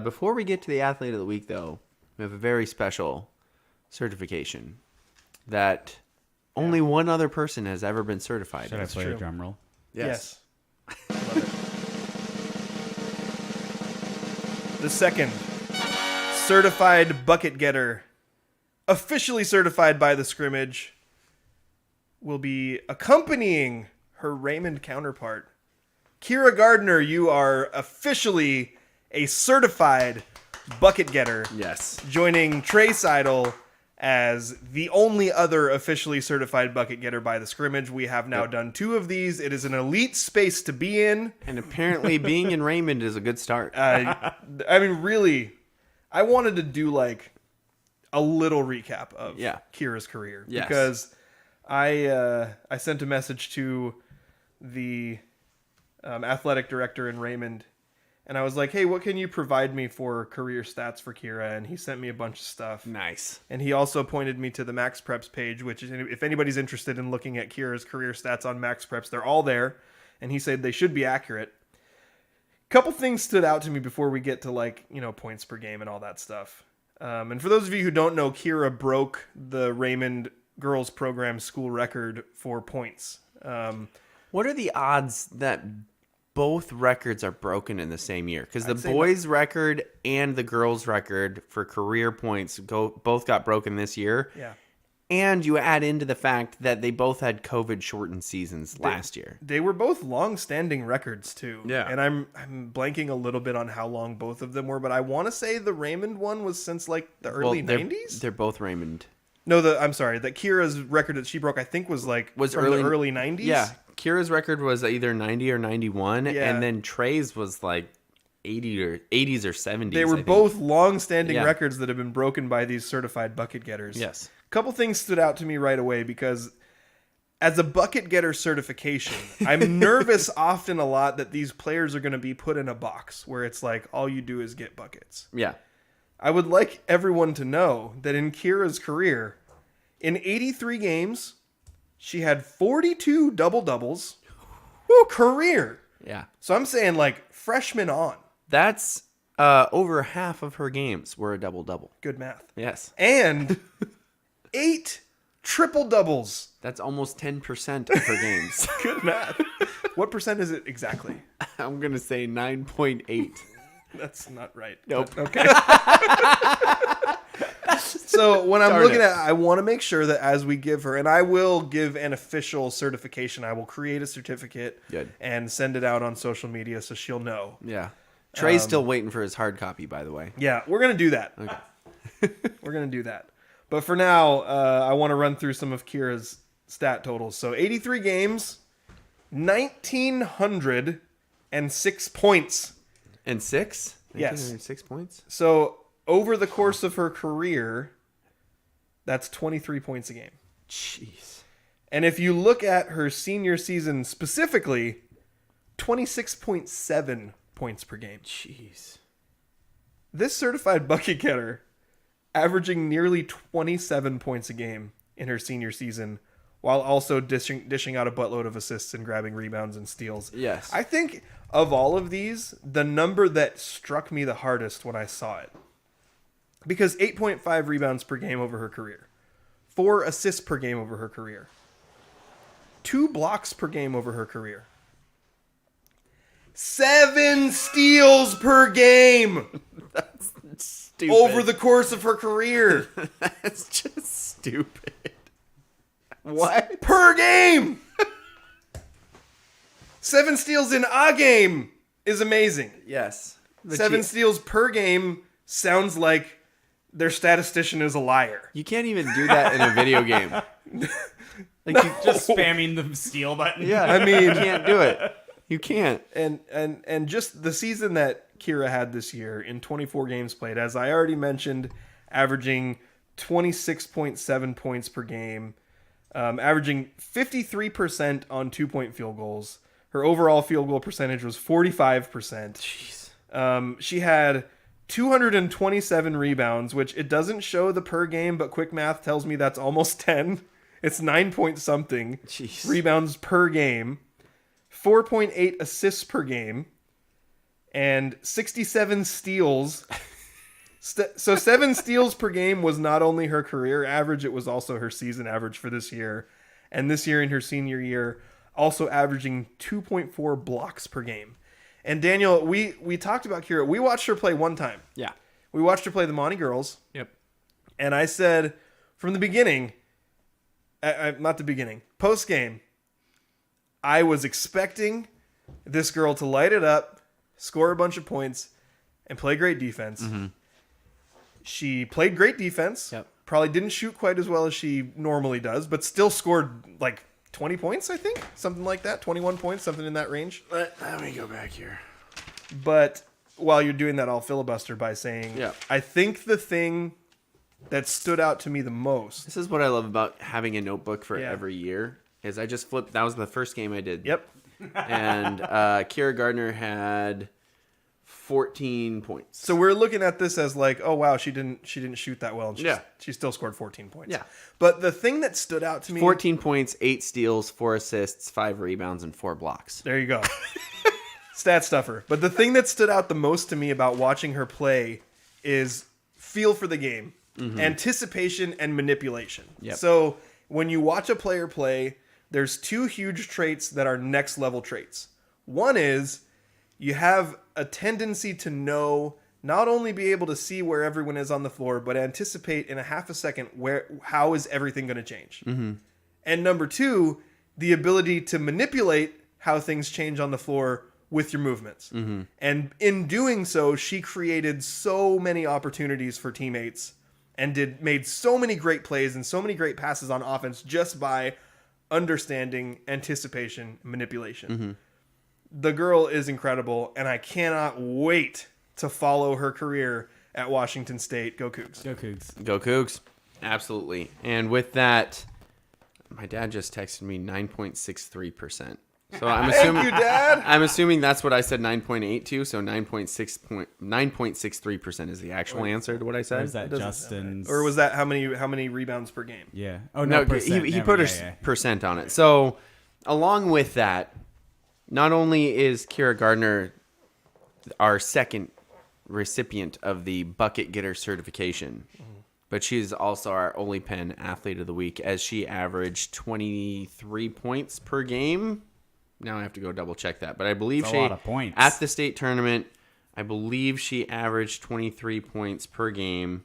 before we get to the Athlete of the Week, though, we have a very special certification that only one other person has ever been certified. Should I play true. a drum roll? Yes. Love it. The second certified bucket getter, officially certified by the Scrimmage, will be accompanying her Raymond counterpart. Kyra Gardner, you are officially a certified bucket getter. Yes. Joining Trey Seidel as the only other officially certified bucket getter by the Scrimmage. We have now done 2 of these. It is an elite space to be in. And apparently being in Raymond is a good start. I mean, really, I wanted to do like a little recap of Kyra's career. Yes. Because I sent a message to the athletic director in Raymond, and I was like, hey, what can you provide me for career stats for Kyra? And he sent me a bunch of stuff. Nice. And he also pointed me to the Max Preps page, which is, if anybody's interested in looking at Kyra's career stats on Max Preps, they're all there. And he said they should be accurate. Couple things stood out to me before we get to points per game and all that stuff. And for those of you who don't know, Kyra broke the Raymond girls program school record for points. What are the odds that both records are broken in the same year? Because the say boys' record and the girls' record for career points both got broken this year. Yeah. And you add into the fact that they both had COVID-shortened seasons last year. They were both long-standing records too. Yeah. And I'm blanking a little bit on how long both of them were, but I want to say the Raymond one was since the early 90s. They're both Raymond. No, I'm sorry. That Kyra's record that she broke, I think, was from the early 90s. Yeah. Kyra's record was either 90 or 91, Yeah. and then Trey's was like 80s or 70s. They were both long-standing records that have been broken by these certified bucket getters. Yes. A couple things stood out to me right away because as a bucket getter certification, I'm nervous often a lot that these players are going to be put in a box where it's like all you do is get buckets. Yeah. I would like everyone to know that in Kyra's career, in 83 games, she had 42 double-doubles. Career. Yeah. So I'm saying freshman on. That's over half of her games were a double-double. Good math. Yes. And 8 triple-doubles. That's almost 10% of her games. Good math. What percent is it exactly? I'm going to say 9.8. That's not right. Nope. Okay. So when I'm looking at it, I want to make sure that as we give her, and I will give an official certification, I will create a certificate and send it out on social media so she'll know. Yeah. Trey's still waiting for his hard copy, by the way. Yeah, we're going to do that. Okay. We're going to do that. But for now, I want to run through some of Kyra's stat totals. So 83 games, 1,906 points. And 6? Yes. 6 points? So over the course of her career, that's 23 points a game. Jeez. And if you look at her senior season specifically, 26.7 points per game. Jeez. This certified bucket getter averaging nearly 27 points a game in her senior season, while also dishing out a buttload of assists and grabbing rebounds and steals. Yes. I think of all of these, the number that struck me the hardest when I saw it, because 8.5 rebounds per game over her career, 4 assists per game over her career, 2 blocks per game over her career, 7 steals per game. That's stupid. Over the course of her career. That's just stupid. What? Per game! 7 steals in a game is amazing. Yes. 7 steals per game sounds like their statistician is a liar. You can't even do that in a video game. You just spamming the steal button. Yeah. I mean, You can't do it. You can't. and just the season that Kyra had this year in 24 games played, as I already mentioned, averaging 26.7 points per game, averaging 53% on 2-point field goals. Her overall field goal percentage was 45%. Jeez. She had 227 rebounds, which it doesn't show the per game, but quick math tells me that's almost 10. It's 9 point something Jeez. rebounds per game, 4.8 assists per game, and 67 steals. So 7 steals per game was not only her career average, it was also her season average for this year. And this year in her senior year, also averaging 2.4 blocks per game. And Daniel, we talked about Kyra. We watched her play one time. Yeah. We watched her play the Monte girls. Yep. And I said from the beginning, not the beginning, post game, I was expecting this girl to light it up, score a bunch of points, and play great defense. Mm-hmm. She played great defense. Yep. Probably didn't shoot quite as well as she normally does, but still scored 20 points, I think. Something like that. 21 points, something in that range. Let me go back here. But while you're doing that, I'll filibuster by saying, I think the thing that stood out to me the most. This is what I love about having a notebook for every year, is I just flipped. That was the first game I did. Yep. And Kyra Gardner had 14 points. So we're looking at this as oh wow, she didn't shoot that well, and she still scored 14 points. Yeah. But the thing that stood out to me, 14 points, 8 steals, 4 assists, 5 rebounds, and 4 blocks. There you go. Stat stuffer. But the thing that stood out the most to me about watching her play is feel for the game, anticipation, and manipulation. Yep. So when you watch a player play, there's two huge traits that are next level traits. One is you have a tendency to know, not only be able to see where everyone is on the floor, but anticipate in a half a second how is everything going to change. And number two, the ability to manipulate how things change on the floor with your movements. And in doing so, she created so many opportunities for teammates and made so many great plays and so many great passes on offense just by understanding anticipation, manipulation. The girl is incredible, and I cannot wait to follow her career at Washington State. Go Cougs. Go Cougs. Go Cougs. Absolutely. And with that, my dad just texted me 9.63%. So I'm assuming Thank you, Dad. I'm assuming that's what I said 9.82, so 9.63% is the actual answer to what I said. Or is that Justin's? Or was that how many rebounds per game? Yeah. Oh, No, no, percent. he Never- put a yeah. percent on it. So along with that, not only is Kyra Gardner our second recipient of the bucket getter certification, but she is also our Ole Pen Athlete of the Week, as she averaged 23 points per game. Now I have to go double check that, but I believe That's a lot of points. at the state tournament, I believe she averaged 23 points per game.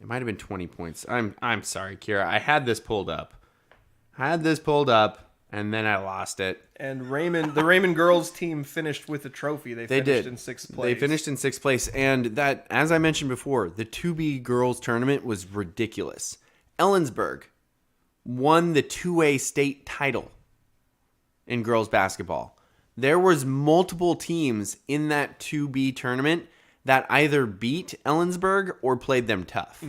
It might have been 20 points. I'm sorry, Kyra. I had this pulled up, and then I lost it. And the Raymond girls team finished with a trophy. They finished in sixth place. They finished in sixth place, and that, as I mentioned before, the 2B girls tournament was ridiculous. Ellensburg won the 2A state title in girls basketball. There was multiple teams in that 2B tournament that either beat Ellensburg or played them tough.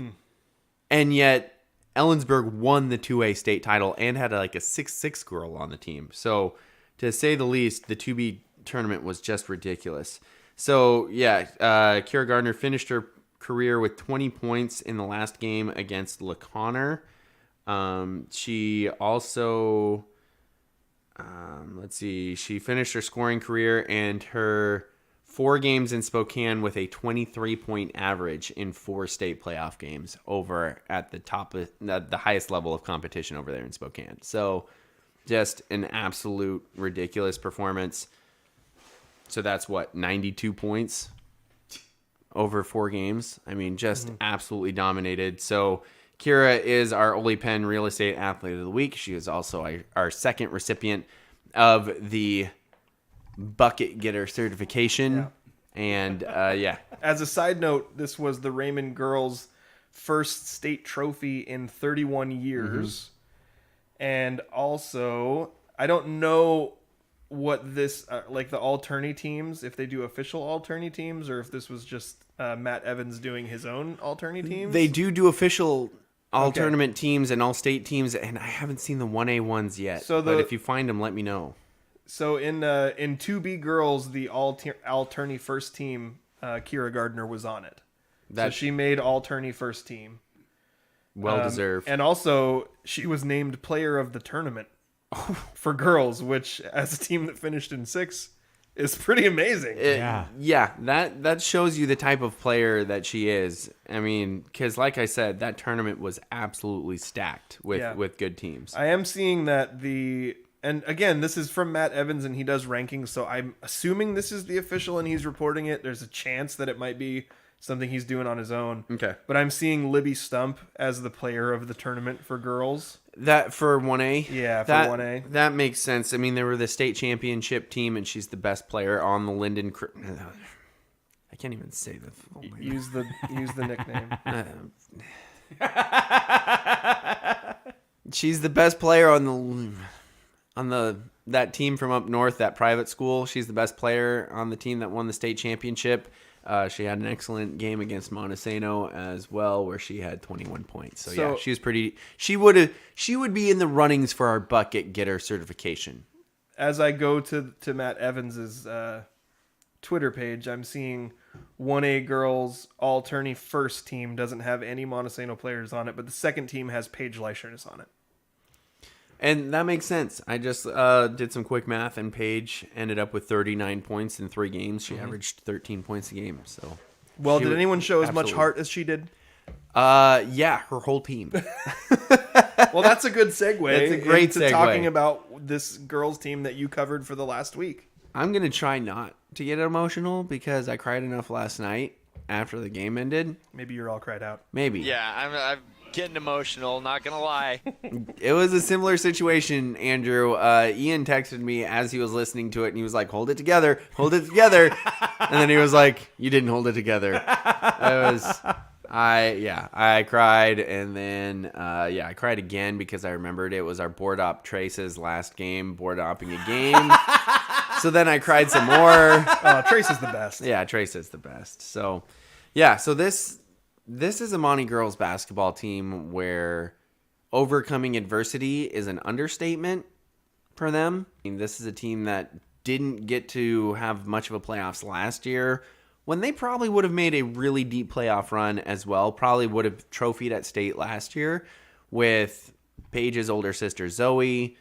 And yet Ellensburg won the 2A state title and had like a 6'6" girl on the team. So to say the least, the 2B tournament was just ridiculous. So yeah, Kyra Gardner finished her career with 20 points in the last game against LeConner. She also... she finished her scoring career and her 4 games in Spokane with a 23-point average in 4 state playoff games over at the top of the highest level of competition over there in Spokane. So just an absolute ridiculous performance. So that's 92 points over 4 games. I mean, just absolutely dominated. So Kyra is our Ole Pen Real Estate Athlete of the Week. She is also our second recipient of the bucket getter certification. And As a side note, this was the Raymond girls' first state trophy in 31 years. And also, I don't know what this, like the all-tourney teams, if they do official all-tourney teams, or if this was just Matt Evans doing his own all-tourney teams. they do official all-tournament teams and all-state teams, and I haven't seen the 1A ones yet. So but if you find them, let me know. So in 2B girls, the all-tourney first team, Kyra Gardner was on it. So she made all-tourney first team. Well-deserved. And also, she was named player of the tournament for girls, which, as a team that finished in 6th, is pretty amazing. Yeah, that shows you the type of player that she is. I mean, because like I said, that tournament was absolutely stacked with good teams. I am seeing that and again, this is from Matt Evans, and he does rankings, so I'm assuming this is the official and he's reporting it. There's a chance that it might be something he's doing on his own. Okay. But I'm seeing Libby Stump as the player of the tournament for girls. That for 1A? Yeah, for 1A. That makes sense. I mean, they were the state championship team, and she's the best player on the Linden... I can't even say the full name. Use the nickname. She's the best player on that team from up north, that private school. She's the best player on the team that won the state championship. She had an excellent game against Montesano as well, where she had 21 points. So yeah, she was pretty. She would be in the runnings for our bucket getter certification. As I go to Matt Evans's Twitter page, I'm seeing 1A girls all-tourney first team doesn't have any Montesano players on it, but the second team has Paige Leisherness on it. And that makes sense. I just did some quick math, and Paige ended up with 39 points in 3 games. She averaged 13 points a game. So, Well, she did was- anyone show as much absolutely. heart as she did? Yeah, her whole team. Well, that's a good segue. That's a great into segue. talking about this girls' team that you covered for the last week. I'm going to try not to get emotional because I cried enough last night after the game ended. Maybe you're all cried out. Maybe. Yeah, I'm getting emotional, not gonna lie. It was a similar situation, Andrew. Ian texted me as he was listening to it, and he was like, hold it together. And then he was like, you didn't hold it together. I cried, and then, I cried again because I remembered it was our board op Trace's last game, board opping a game. So then I cried some more. Trace is the best. Yeah, Trace is the best. So, yeah, so this is a Monte girls basketball team where overcoming adversity is an understatement for them. I mean, this is a team that didn't get to have much of a playoffs last year when they probably would have made a really deep playoff run as well. Probably would have trophied at state last year with Paige's older sister Zoe,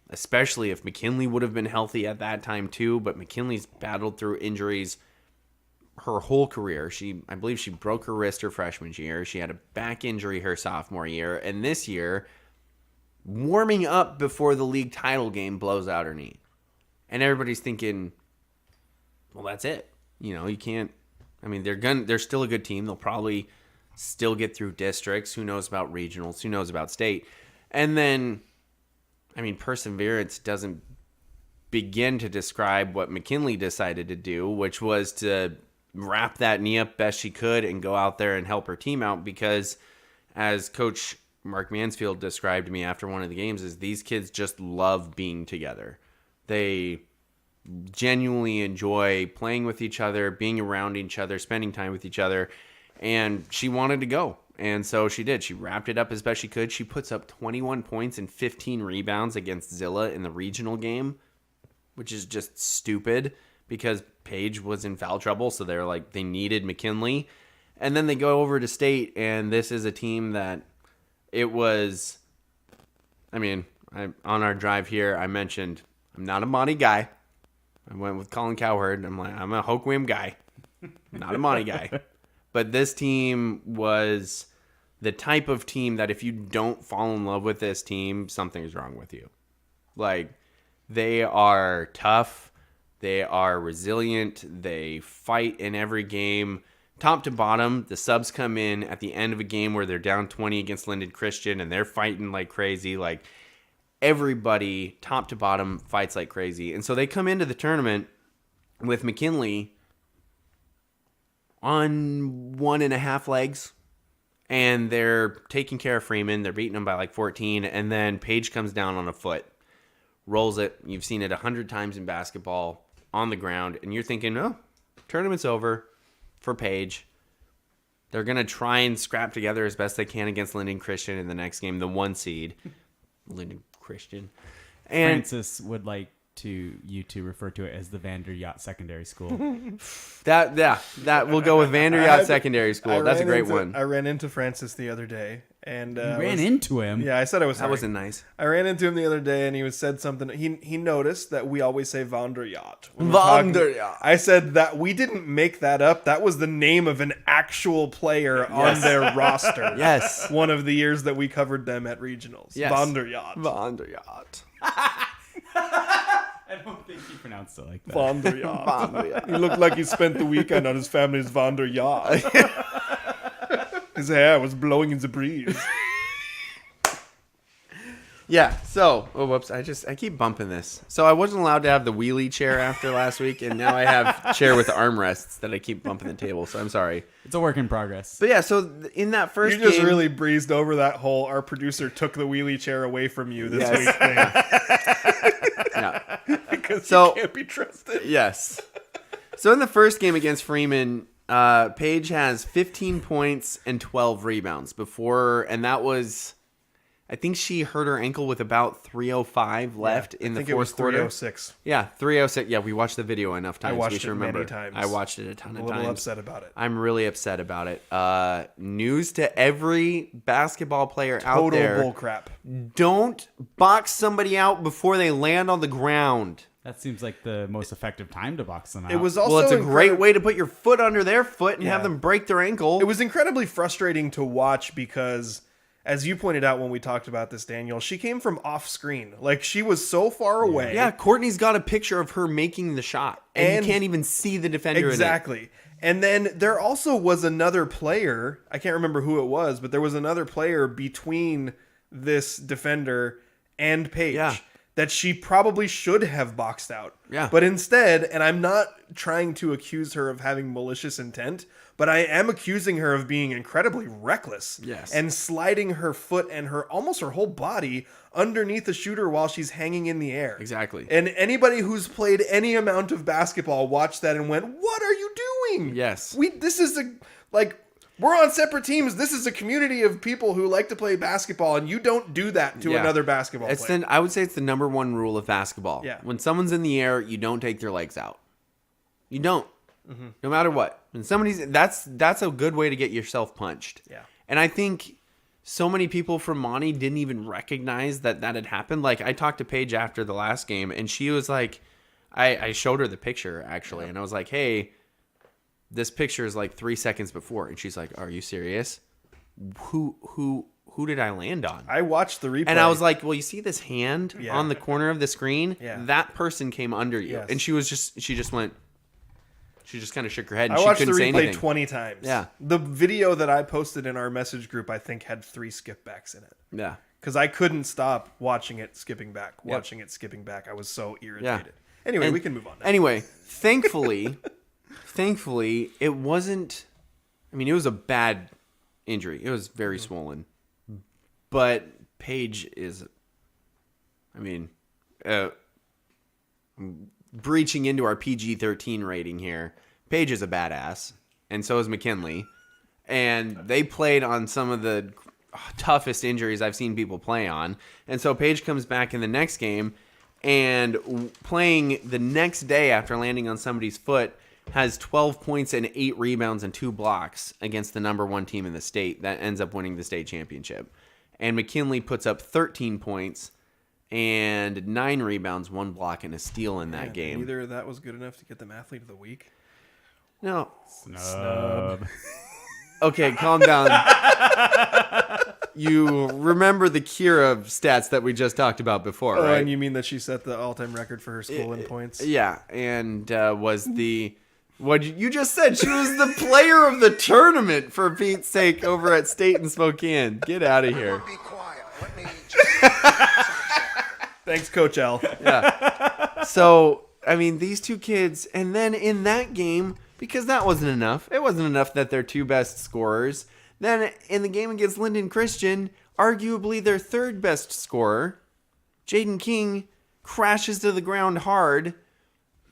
especially if McKinley would have been healthy at that time too. But McKinley's battled through injuries her whole career. I believe she broke her wrist her freshman year. She had a back injury her sophomore year. And this year, warming up before the league title game, blows out her knee. And everybody's thinking, well, that's it. You can't. I mean, they're still a good team. They'll probably still get through districts. Who knows about regionals? Who knows about state? And then, I mean, perseverance doesn't begin to describe what McKinley decided to do, which was to wrap that knee up best she could and go out there and help her team out. Because, as Coach Mark Mansfield described to me after one of the games, is these kids just love being together. They genuinely enjoy playing with each other, being around each other, spending time with each other, and she wanted to go. And so she did. She wrapped it up as best she could. She puts up 21 points and 15 rebounds against Zilla in the regional game, which is just stupid because Paige was in foul trouble, so they're like, they needed McKinley. And then they go over to state, and this is a team that it was, on our drive here, I mentioned I'm not a Monte guy. I went with Colin Cowherd. I'm like, I'm a Hoquiam guy, not a Monte guy. But this team was the type of team that if you don't fall in love with this team, something's wrong with you. Like, they are tough. They are resilient. They fight in every game. Top to bottom, the subs come in at the end of a game where they're down 20 against Linden Christian, and they're fighting like crazy. Like, everybody, top to bottom, fights like crazy. And so they come into the tournament with McKinley on 1.5 legs, and they're taking care of Freeman. They're beating them by like 14, and then Paige comes down on a foot, rolls it. You've seen it 100 times in basketball on the ground, and you're thinking, oh, tournament's over for Paige. They're going to try and scrap together as best they can against Linden Christian in the next game, the 1 seed. Linden Christian. And Francis would like you to refer to it as the Vander Yacht Secondary School. that we'll go with Vander Yacht Secondary School. That's a great one. I ran into Francis the other day, and You ran into him. Yeah, I said I was. That sorry. wasn't nice. I ran into him the other day, and he said something. He noticed that we always say Vander Yacht. when we're talking. Vander Yacht. I said that we didn't make that up. That was the name of an actual player on their roster. Yes. One of the years that we covered them at regionals. Yes. Vander Yacht. Vander Yacht. I don't think he pronounced it like that. Vander Yacht. He looked like he spent the weekend on his family's Vander Yacht. His hair was blowing in the breeze. Yeah, so, whoops, I keep bumping this. So I wasn't allowed to have the wheelie chair after last week, and now I have chair with armrests that I keep bumping the table, so I'm sorry. It's a work in progress. But yeah, so in that first You just game, really breezed over that whole our producer took the wheelie chair away from you this Yes. week thing. yeah. Because So- you can't be trusted. Yes. So in the first game against Freeman, Paige has 15 points and 12 rebounds and that was I think she hurt her ankle with about 3:05 left in the fourth quarter. I think it was 3:06. Yeah, 3:06. Yeah, we watched the video enough times. I watched we should it remember. many times. I watched it a ton I'm of a little times. upset about it. I'm really upset about it. News to every basketball player out Total there. bull crap. Don't box somebody out before they land on the ground. That seems like the most effective time to box them out. It was also Well, it's a great incredi- way to put your foot under their foot and Yeah. have them break their ankle. It was incredibly frustrating to watch because, as you pointed out when we talked about this, Daniel, she came from off screen. Like, she was so far away. Yeah, Courtney's got a picture of her making the shot, and you can't even see the defender. Exactly. And then there also was another player. I can't remember who it was, but there was another player between this defender and Paige. Yeah. That she probably should have boxed out. Yeah. But instead, and I'm not trying to accuse her of having malicious intent, but I am accusing her of being incredibly reckless. Yes. And sliding her foot and almost her whole body underneath the shooter while she's hanging in the air. Exactly. And anybody who's played any amount of basketball watched that and went, "What are you doing?" Yes. We're on separate teams. This is a community of people who like to play basketball, and you don't do that to another basketball player. I would say it's the number one rule of basketball. Yeah. When someone's in the air, you don't take their legs out. You don't. Mm-hmm. No matter what. When somebody's that's a good way to get yourself punched. Yeah. And I think so many people from Monte didn't even recognize that had happened. Like, I talked to Paige after the last game, and she was like, I showed her the picture actually, and I was like, "Hey, this picture is like 3 seconds before," and she's like, "Are you serious? Who did I land on?" I watched the replay. And I was like, "Well, you see this hand Yeah. on the corner of the screen? Yeah. That person came under you." Yes. And she just kind of shook her head, and I she watched the couldn't say replay anything. 20 times. Yeah. The video that I posted in our message group, I think, had 3 skipbacks in it. Yeah. Because I couldn't stop watching it skipping back. I was so irritated. Anyway, And- we can move on now. Anyway, thankfully, it wasn't. I mean, it was a bad injury. It was very swollen. But Paige is, I mean, breaching into our PG-13 rating here. Paige is a badass, and so is McKinley. And they played on some of the toughest injuries I've seen people play on. And so Paige comes back in the next game, and playing the next day after landing on somebody's foot, has 12 points and 8 rebounds and 2 blocks against the number 1 team in the state that ends up winning the state championship. And McKinley puts up 13 points and 9 rebounds, 1 block, and a steal in that game. Neither of that was good enough to get them athlete of the week. No. Snub. Okay, calm down. You remember the Kyra stats that we just talked about before, Oh, right? and you mean that she set the all-time record for her school in points? Yeah, and was the... What you just said, she was the player of the tournament, for Pete's sake, over at State and Spokane. Get out of here. Be quiet. Let me just. Thanks, Coach L. So, I mean, these two kids, and then in that game, because that wasn't enough. It wasn't enough that they're 2 best scorers. Then in the game against Linden Christian, arguably their 3rd best scorer, Jaden King, crashes to the ground hard.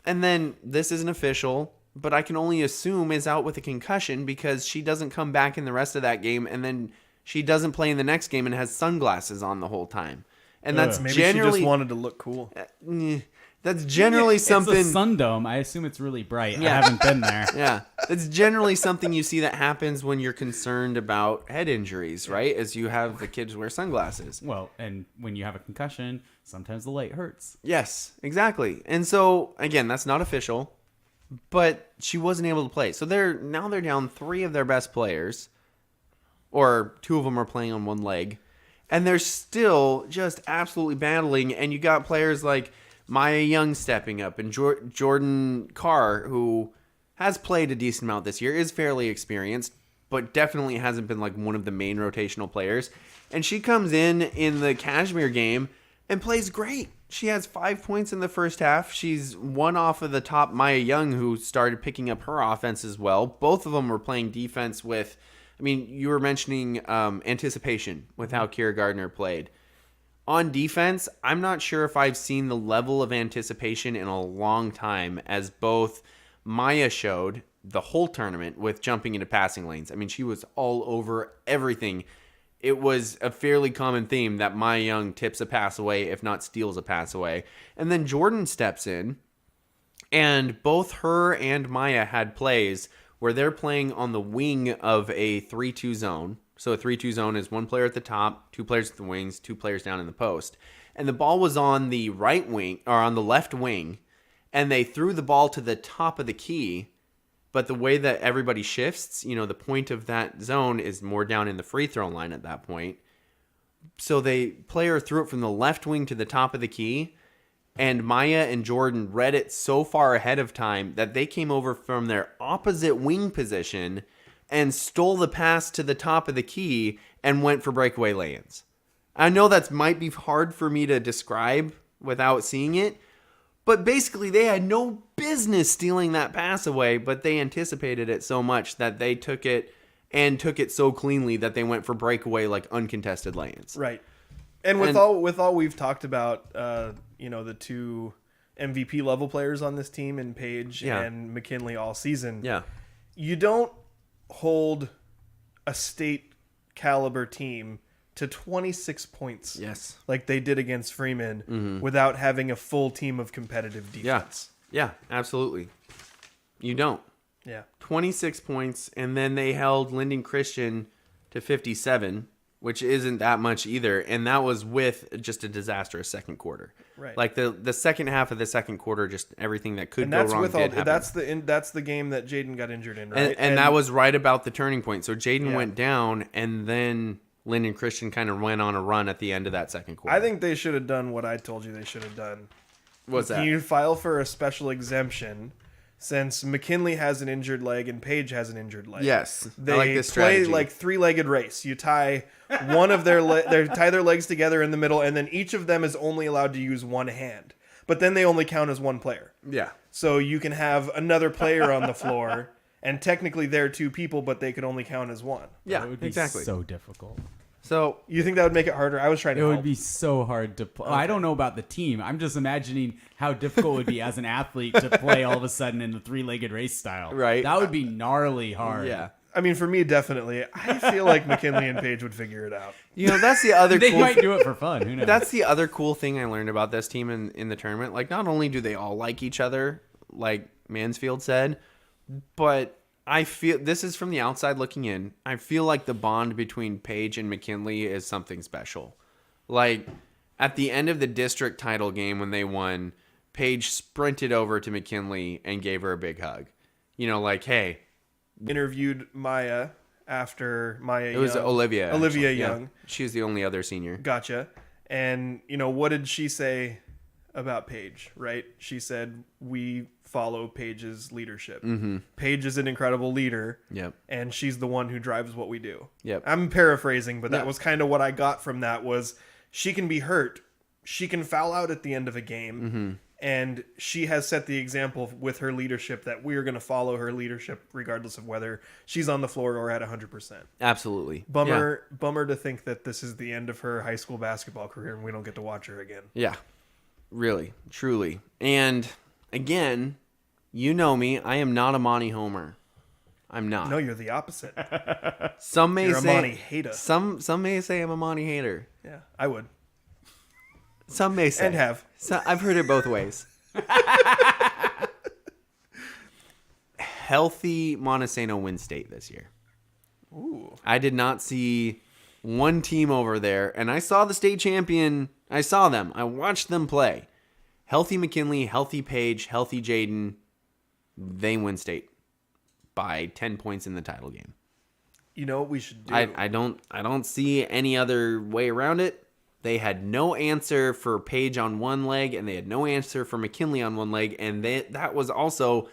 And then, this isn't official, but I can only assume is out with a concussion because she doesn't come back in the rest of that game, and then she doesn't play in the next game and has sunglasses on the whole time. And that's Maybe generally... she just wanted to look cool. That's generally something... It's a sun dome. I assume it's really bright. Yeah. I haven't been there. Yeah, that's generally something you see that happens when you're concerned about head injuries, right? As you have the kids wear sunglasses. Well, and when you have a concussion, sometimes the light hurts. Yes, exactly. And so, again, that's not official, but she wasn't able to play. So they're down 3 of their best players, or 2 of them are playing on 1 leg, and they're still just absolutely battling. And you got players like Maya Young stepping up, and Jordan Carr, who has played a decent amount this year, is fairly experienced, but definitely hasn't been like one of the main rotational players. And she comes in the Kashmir game and plays great. She has 5 points in the first half. She's one off of the top Maya Young, who started picking up her offense as well. Both of them were playing defense with, I mean, you were mentioning anticipation with how Kyra Gardner played. On defense, I'm not sure if I've seen the level of anticipation in a long time as both Maya showed the whole tournament with jumping into passing lanes. I mean, she was all over everything. it was a fairly common theme that Maya Young tips a pass away, if not steals a pass away. And then Jordan steps in, and both her and Maya had plays where they're playing on the wing of a 3-2 zone. So a 3-2 zone is one player at the top, two players at the wings, two players down in the post. And the ball was on the right wing, or on the left wing, and they threw the ball to the top of the key. But the way that everybody shifts, the point of that zone is more down in the free throw line at that point. So player threw it from the left wing to the top of the key, and Maya and Jordan read it so far ahead of time that they came over from their opposite wing position and stole the pass to the top of the key and went for breakaway lay-ins. I know that might be hard for me to describe without seeing it, but basically they had no business stealing that pass away, but they anticipated it so much that they took it so cleanly that they went for breakaway, like uncontested lay-ins. Right. And with all we've talked about, the two MVP level players on this team in Paige and McKinley all season. Yeah. You don't hold a state caliber team to 26 points. Yes. Like they did against Freeman without having a full team of competitive defense. Yeah, absolutely. You don't. Yeah. 26 points, and then they held Linden Christian to 57, which isn't that much either, and that was with just a disastrous second quarter. Right. Like the second half of the second quarter, just everything that could And go that's wrong with did happen. that's the game that Jaden got injured in, right? And that was right about the turning point. So Jaden Yeah. went down, and then Linden Christian kind of went on a run at the end of that second quarter. I think they should have done what I told you they should have done. What's that? You file for a special exemption since McKinley has an injured leg and Paige has an injured leg. Yes. They I like this play strategy. like three-legged race. You tie one of they tie their legs together in the middle, and then each of them is only allowed to use one hand. But then they only count as one player. Yeah. So you can have another player on the floor, and technically they're two people, but they could only count as one. Yeah, It would be exactly. so difficult. So You think that would make it harder? I was trying to It help. would be so hard to play. I don't know about the team. I'm just imagining how difficult it would be as an athlete to play all of a sudden in the three-legged race style. Right. That would be gnarly hard. yeah. I mean, for me, definitely. I feel like McKinley and Paige would figure it out. That's the other They cool might do it for fun. Who knows? That's the other cool thing I learned about this team in the tournament. Like, not only do they all like each other, like Mansfield said, but I feel, this is from the outside looking in, I feel like the bond between Paige and McKinley is something special. Like, at the end of the district title game when they won, Paige sprinted over to McKinley and gave her a big hug. Like, hey. Interviewed Maya after Maya It was Young. Olivia. Olivia actually. Yeah. Young. She was the only other senior. Gotcha. And, what did she say about Paige, right? She said, we follow Paige's leadership. Mm-hmm. Paige is an incredible leader. Yep. And she's the one who drives what we do. Yep. I'm paraphrasing, but that Yeah. was kind of what I got from that was she can be hurt. She can foul out at the end of a game. Mm-hmm. And she has set the example with her leadership that we're going to follow her leadership regardless of whether she's on the floor or at 100%. Absolutely. Bummer to think that this is the end of her high school basketball career and we don't get to watch her again. Yeah. Really, truly. And again, you know me, I am not a Monte homer. I'm not. No, you're the opposite. Some may You're a say Monte hater. Some may say I'm a Monte hater. Yeah, I would. Some may say And have. So, I've heard it both ways. Healthy Montesano win state this year. Ooh. I did not see one team over there, and I saw the state champion. I saw them. I watched them play. Healthy McKinley, healthy Paige, healthy Jaden. They win state by 10 points in the title game. You know what we should do? I don't see any other way around it. They had no answer for Paige on one leg, and they had no answer for McKinley on one leg, and that was also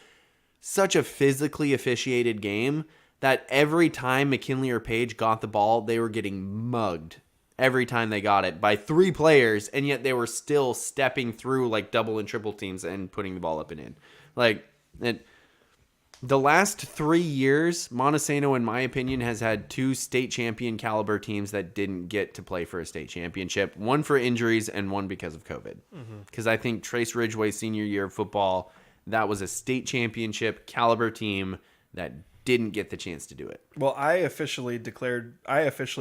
such a physically officiated game that every time McKinley or Paige got the ball, they were getting mugged every time they got it by three players, and yet they were still stepping through like double and triple teams and putting the ball up and in. Like, the last 3 years, Montesano, in my opinion, has had two state champion caliber teams that didn't get to play for a state championship. One for injuries and one because of COVID. Because I think Trace Ridgeway's senior year of football, that was a state championship caliber team that didn't get the chance to do it. Well, I officially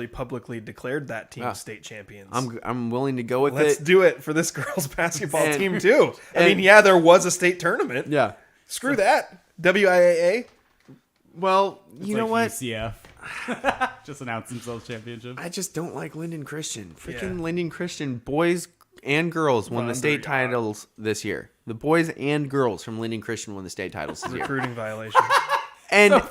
publicly declared that team state champions. I'm willing to go with Let's it. do it for this girls basketball And- team too. I mean, and- yeah, there was a state tournament. Yeah. Screw that. WIAA. Well, you know what? UCF just announced themselves championship. I just don't like Linden Christian. Freaking Yeah. Linden Christian boys and girls won the state titles this year. The boys and girls from Linden Christian won the state titles this year. Recruiting violation. And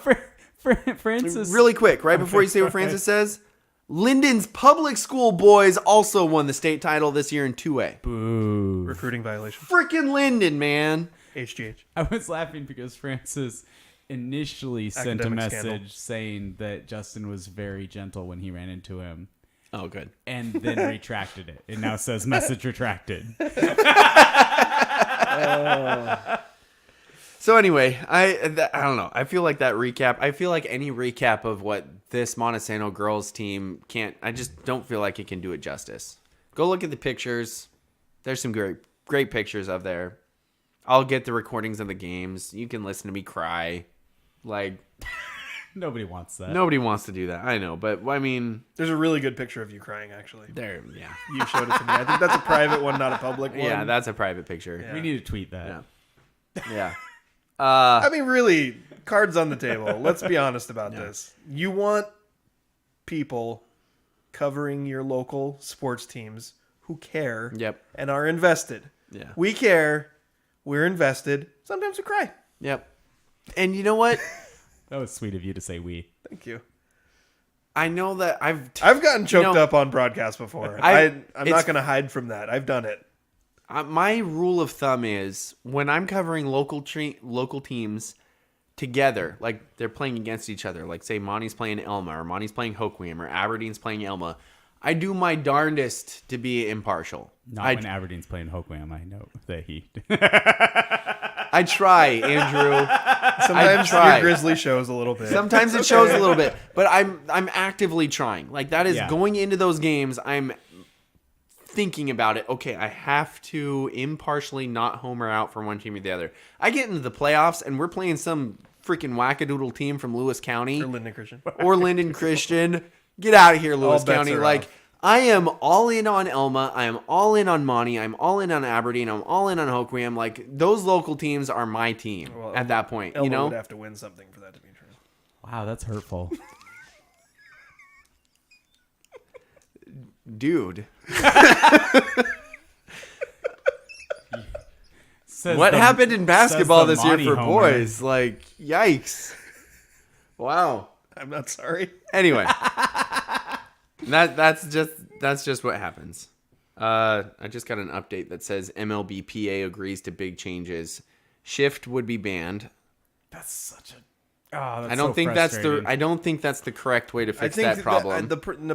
Francis, really quick, right before you say what Francis says, Linden's public school boys also won the state title this year in 2A. boo. Recruiting violation. Freaking Linden, man. HGH. I was laughing because Francis initially sent a Academic message scandal. saying that Justin was very gentle when he ran into him, Oh, good. and then retracted it. It now says message retracted. So anyway, I don't know. I feel like that recap. I feel like any recap of what this Montesano girls team can't. I just don't feel like it can do it justice. Go look at the pictures. There's some great pictures of there. I'll get the recordings of the games. You can listen to me cry. Like Nobody wants that. nobody wants to do that. I know, but I mean, There's a really good picture of you crying, actually. there. Yeah, You showed it to me. I think that's a private one, not a public one. yeah. That's a private picture. We need to tweet that. Yeah. I mean, really, cards on the table. Let's be honest about this. You want people covering your local sports teams who care Yep. and are invested. Yeah. We care. We're invested. Sometimes we cry. Yep. And you know what? That was sweet of you to say we. Thank you. I know that I've gotten choked know, up on broadcast before. I'm not going to hide from that. I've done it. my rule of thumb is when I'm covering local teams together, like they're playing against each other, like say Monte's playing Elma or Monte's playing Hoquiam or Aberdeen's playing Elma, I do my darndest to be impartial. Not when Aberdeen's playing Hoquiam. I know that he. I try, Andrew. Sometimes try. your Grizzly shows a little bit. Sometimes it shows a little bit, but I'm actively trying. Like that is going into those games. I'm thinking about it. Okay, I have to impartially not homer out for one team or the other. I get into the playoffs and we're playing some freaking wackadoodle team from Lewis County Or Linden Christian. or Linden Christian. Get out of here, Lewis All bets County. are Like off. I am all in on Elma. I am all in on Monte. I'm all in on Aberdeen. I'm all in on Hoquiam. Like those local teams are my team Well, at that point. Elma you know, would have to win something for that to be true. Wow, that's hurtful. dude. Says What the- happened in basketball says this the year Monte for homer. boys? Like, yikes. Wow. I'm not sorry. Anyway, that's just what happens. I just got an update that says MLBPA agrees to big changes. Shift would be banned. That's such a. Oh, that's I don't so think frustrating. I don't think that's the correct way to fix I think that problem.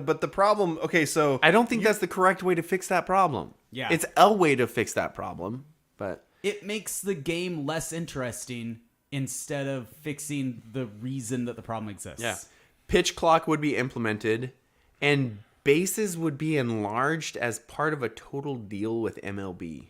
but the problem. Okay, so I don't think that's the correct way to fix that problem. Yeah. It's a way to fix that problem, but It makes the game less interesting instead of fixing the reason that the problem exists. yeah. Pitch clock would be implemented, and bases would be enlarged as part of a total deal with MLB.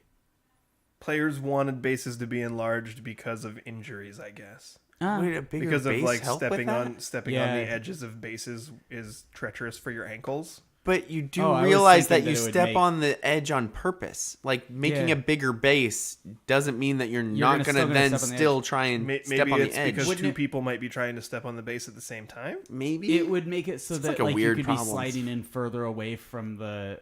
players wanted bases to be enlarged because of injuries, I guess. Would a bigger Because of base like help with stepping that? on the Yeah. edges of bases is treacherous for your ankles. But you do Oh, I was realize that thinking you that it would step make- on the edge on purpose. Like making Yeah. a bigger base doesn't mean that you're not still going to gonna then step on the still edge. try and Maybe step on it's the edge. because Wouldn't two it- people might be trying to step on the base at the same time. Maybe It would make it so It's that like a weird you could problem. be sliding in further away from the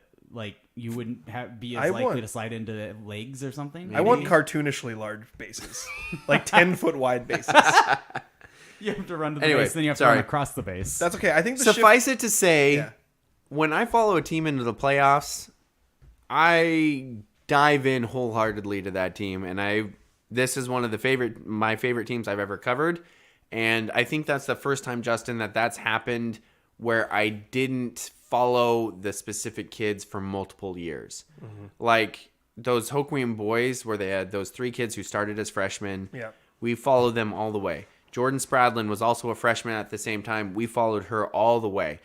you wouldn't be as I likely want- to slide into the legs or something. I want maybe? cartoonishly large bases, like 10-foot wide bases. You have to run to the Anyway, base, then you have to sorry. run across the base. That's okay. I think the Suffice it to say, Yeah. when I follow a team into the playoffs, I dive in wholeheartedly to that team, and this is one of my favorite teams I've ever covered, and I think that's the first time, Justin, that's happened where I didn't follow the specific kids for multiple years. Mm-hmm. Like those Hoquiam boys where they had those 3 kids who started as freshmen. Yeah. We followed them all the way. Jordan Spradlin was also a freshman at the same time. We followed her all the way.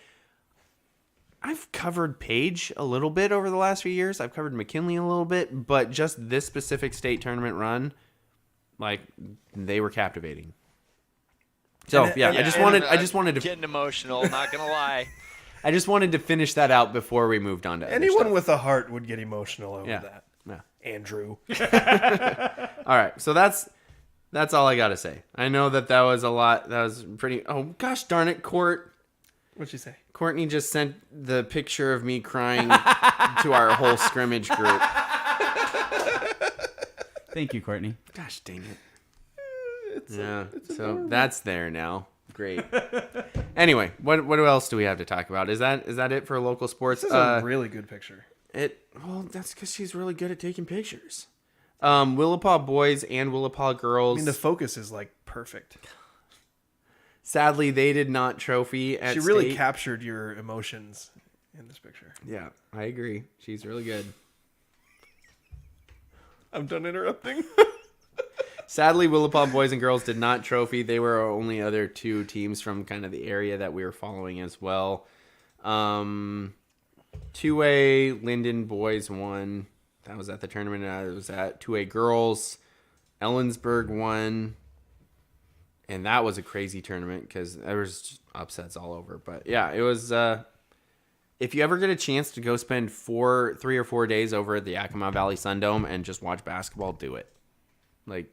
I've covered Paige a little bit over the last few years. I've covered McKinley a little bit, but just this specific state tournament run, like, they were captivating. So And- yeah, and- I just wanted to Getting emotional, not gonna lie. I just wanted to finish that out before we moved on to other Anyone stuff. with a heart would get emotional over Yeah. that. Yeah. Andrew. All right, so that's all I gotta say. I know that was a lot. That was pretty. Oh gosh darn it, What'd she say? Courtney just sent the picture of me crying to our whole scrimmage group. Thank you, Courtney. Gosh dang it. So that's there now. Great. Anyway, what else do we have to talk about? Is that it for local sports? This is a really good picture. Well, that's because she's really good at taking pictures. Willapa boys and Willapa girls. I mean, the focus is like perfect. Sadly, they did not trophy at She really state. captured your emotions in this picture. Yeah, I agree. She's really good. I'm done interrupting. Sadly, Willapa boys and girls did not trophy. They were our only other two teams from kind of the area that we were following as well. 2A Linden boys won. That was at the tournament. It was at 2A girls. Ellensburg won. And that was a crazy tournament because there was just upsets all over. But yeah, it was. If you ever get a chance to go spend 3 or 4 days over at the Yakima Valley Sundome and just watch basketball, do it. Like,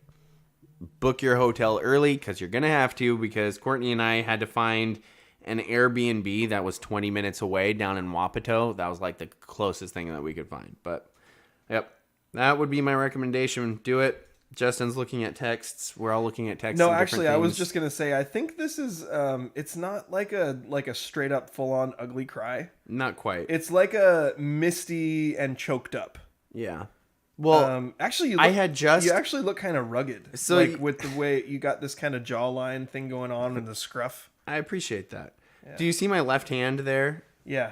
book your hotel early because you're going to have to, because Courtney and I had to find an Airbnb that was 20 minutes away down in Wapato. That was like the closest thing that we could find. But, yep, that would be my recommendation. Do it. Justin's looking at texts. We're all looking at texts. No, and actually, different I was things. just gonna say, I think this is. It's not like a straight up full on ugly cry. Not quite. It's like a misty and choked up. Yeah. Well, actually, you I had just- you actually look kind of rugged. So like you- with the way you got this kind of jawline thing going on and the scruff. I appreciate that. Do you see my left hand there? Yeah.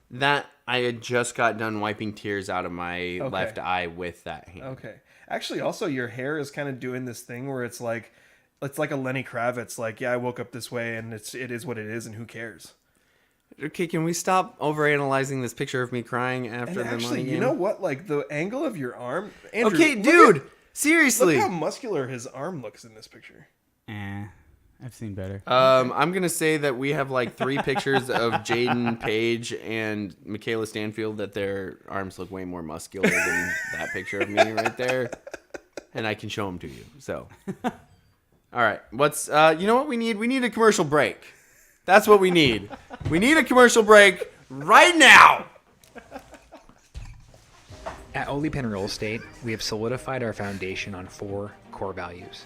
That I had just got done wiping tears out of my left eye with that hand. Okay. Actually, also your hair is kind of doing this thing where it's like a Lenny Kravitz. Like, yeah, I woke up this way, and it is what it is, and who cares? Okay, can we stop overanalyzing this picture of me crying after And the actually, money game? you know what? Like the angle of your arm. Andrew, Okay, look dude, at- seriously. Look how muscular his arm looks in this picture. I've seen better. I'm gonna say that we have like 3 pictures of Jaden Page and Michaela Stanfield that their arms look way more muscular than that picture of me right there, and I can show them to you. So, all right, what's you know what we need? We need a commercial break. That's what we need. We need a commercial break right now. At Olipen Real Estate, we have solidified our foundation on 4 core values.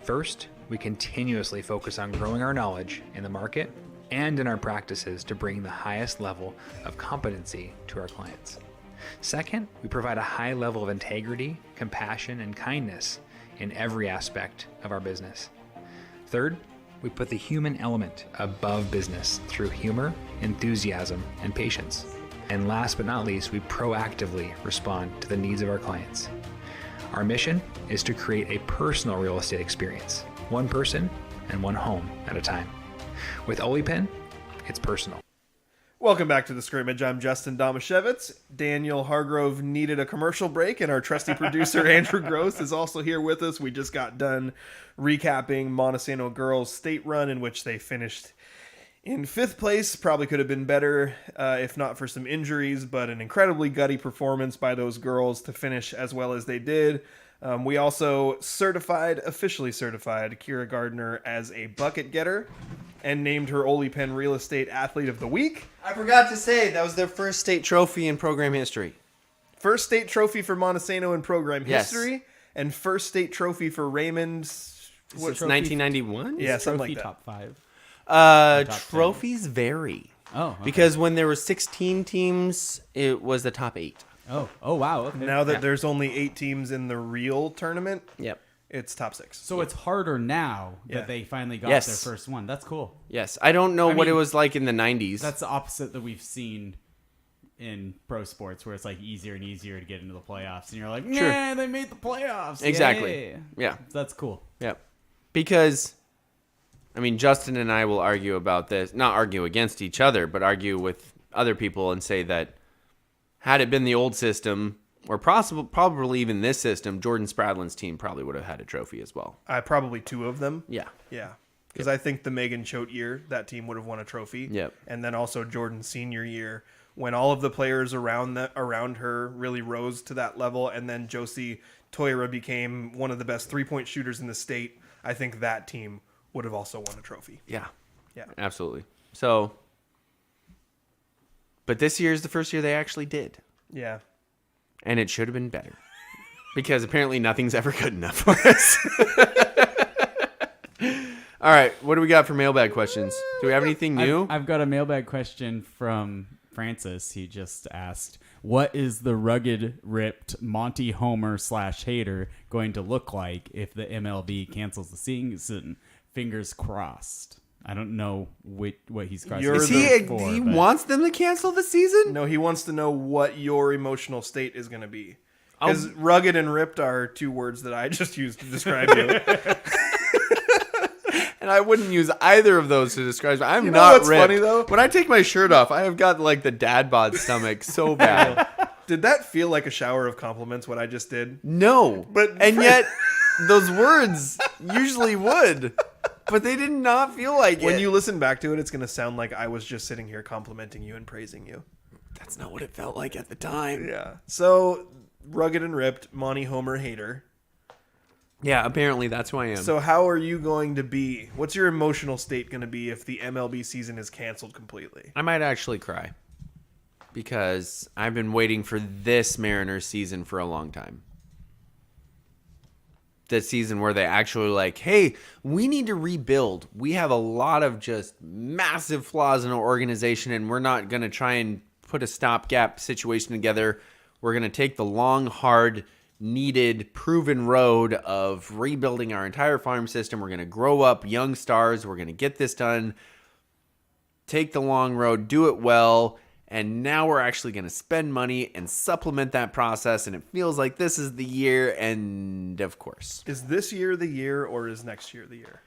First, we continuously focus on growing our knowledge in the market and in our practices to bring the highest level of competency to our clients. Second, we provide a high level of integrity, compassion, and kindness in every aspect of our business. Third, we put the human element above business through humor, enthusiasm, and patience. And last but not least, we proactively respond to the needs of our clients. Our mission is to create a personal real estate experience, one person and one home at a time. With Olipen, it's personal. Welcome back to the Scrimmage. I'm Justin Domashevitz. Daniel Hargrove needed a commercial break, and our trusty producer Andrew Gross is also here with us. We just got done recapping Montesano girls' state run, in which they finished in 5th place. Probably could have been better if not for some injuries, but an incredibly gutty performance by those girls to finish as well as they did. We also officially certified Kyra Gardner as a bucket getter and named her Olipen Real Estate Athlete of the Week. I forgot to say that was their first state trophy in program history. First state trophy for Montesano in program Yes. history, and first state trophy for Raymond. Since 1991? Yeah, something Trophy like that. top 5. Top 10. Trophies vary. Oh, okay. Because when there were 16 teams, it was the top 8. Oh, wow. Okay. Now that there's only 8 teams in the real tournament, Yep. it's top 6. So it's harder now Yeah. that they finally got Yes. their first one. That's cool. Yes. I don't know what it mean, was like in the 90s. That's the opposite that we've seen in pro sports, where it's like easier and easier to get into the playoffs, and you're like, Sure. nah, they made the playoffs. Exactly. Yay. Yeah. That's cool. Yep. Because, I mean, Justin and I will argue about this. Not argue against each other, but argue with other people and say that had it been the old system, or probably even this system, Jordan Spradlin's team probably would have had a trophy as well. Probably 2 of them. Yeah. Yeah. Because I think the Megan Choate year, that team would have won a trophy. Yep. And then also Jordan's senior year, when all of the players around her really rose to that level, and then Josie Toira became one of the best 3-point shooters in the state. I think that team would have also won a trophy. Yeah. Yeah. Absolutely. So, but this year is the first year they actually did. Yeah. And it should have been better. Because apparently nothing's ever good enough for us. All right, what do we got for mailbag questions? Do we have anything new? I've got a mailbag question from Francis. He just asked, what is the rugged, ripped Monte Homer / hater going to look like if the MLB cancels the season? Fingers crossed. I don't know what he's crossing. He wants them to cancel the season? No, he wants to know what your emotional state is going to be. Because rugged and ripped are 2 words that I just used to describe you. And I wouldn't use either of those to describe. I'm know not what's ripped. funny, though? When I take my shirt off, I have got like the dad bod stomach so bad. Did that feel like a shower of compliments, what I just did? No. But yet, those words usually would. But they did not feel like it. When you listen back to it, it's going to sound like I was just sitting here complimenting you and praising you. That's not what it felt like at the time. Yeah. So, rugged and ripped, Monte Homer hater. Yeah, apparently that's who I am. So how are you going to be? What's your emotional state going to be if the MLB season is canceled completely? I might actually cry. Because I've been waiting for this Mariners season for a long time. The season where they actually like, hey, we need to rebuild. We have a lot of just massive flaws in our organization, and we're not going to try and put a stopgap situation together. We're going to take the long, hard, needed, proven road of rebuilding our entire farm system. We're going to grow up young stars. We're going to get this done. Take the long road, do it well. And now we're actually going to spend money and supplement that process. And it feels like this is the year. And of course, is this year the year, or is next year the year?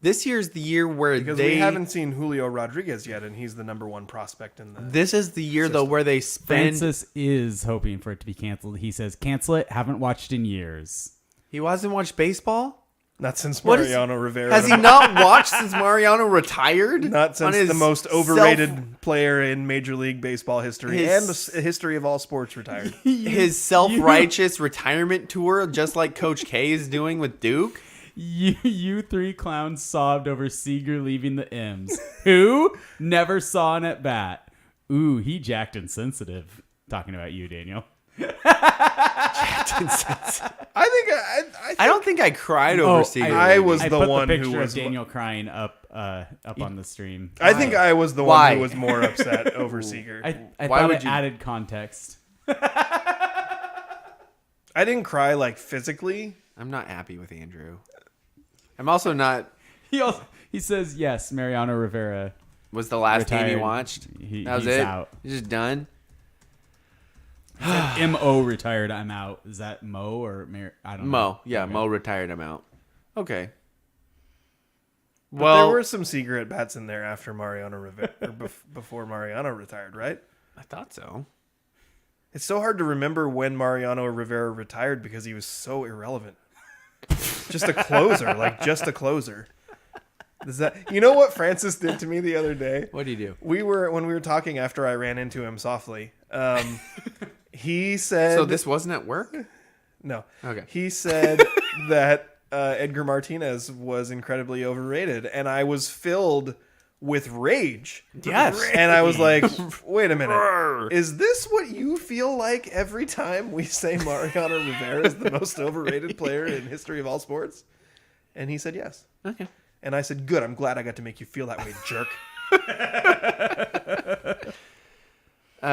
This year's the year where because we haven't seen Julio Rodriguez yet, and he's the #1 prospect in the. This is the year system. though where they spend. Francis is hoping for it to be canceled. He says, "Cancel it. Haven't watched in years." He hasn't watched baseball. Not since Mariano Rivera. Has he not watched since Mariano retired? Not since the most overrated player in Major League Baseball history and the history of all sports retired. His self-righteous retirement tour, just like Coach K is doing with Duke. You 3 clowns sobbed over Seager leaving the M's. Who? Never saw an at bat. Ooh, he jacked insensitive. Talking about you, Daniel. Jacked insensitive. I don't think I cried over Seager. I was I the put one the who picture was of Daniel crying up on the stream. I think I was the Why? one who was more upset over Seager. I Why thought would it you- added context. I didn't cry like physically. I'm not happy with Andrew. I'm also not. He says yes. Mariano Rivera Was the last game he retired. watched? He's That was it. out. He's just done. Mo retired. I'm out. Is that Mo or I don't know. Mo, yeah, Okay. Mo retired. I'm out. Okay. But Well, there were some Seager at bats in there after Mariano Rivera, or before Mariano retired, right? I thought so. It's so hard to remember when Mariano Rivera retired because he was so irrelevant. Just a closer, just a closer. Is that, you know what Francis did to me the other day? What do you do? When we were talking after I ran into him softly. He said, So this wasn't at work? no. Okay. He said that Edgar Martinez was incredibly overrated, and I was filled with rage. Yes. And I was like, wait a minute. Is this what you feel like every time we say Mariano Rivera is the most overrated player in history of all sports? And he said yes. Okay. And I said, good, I'm glad I got to make you feel that way, jerk.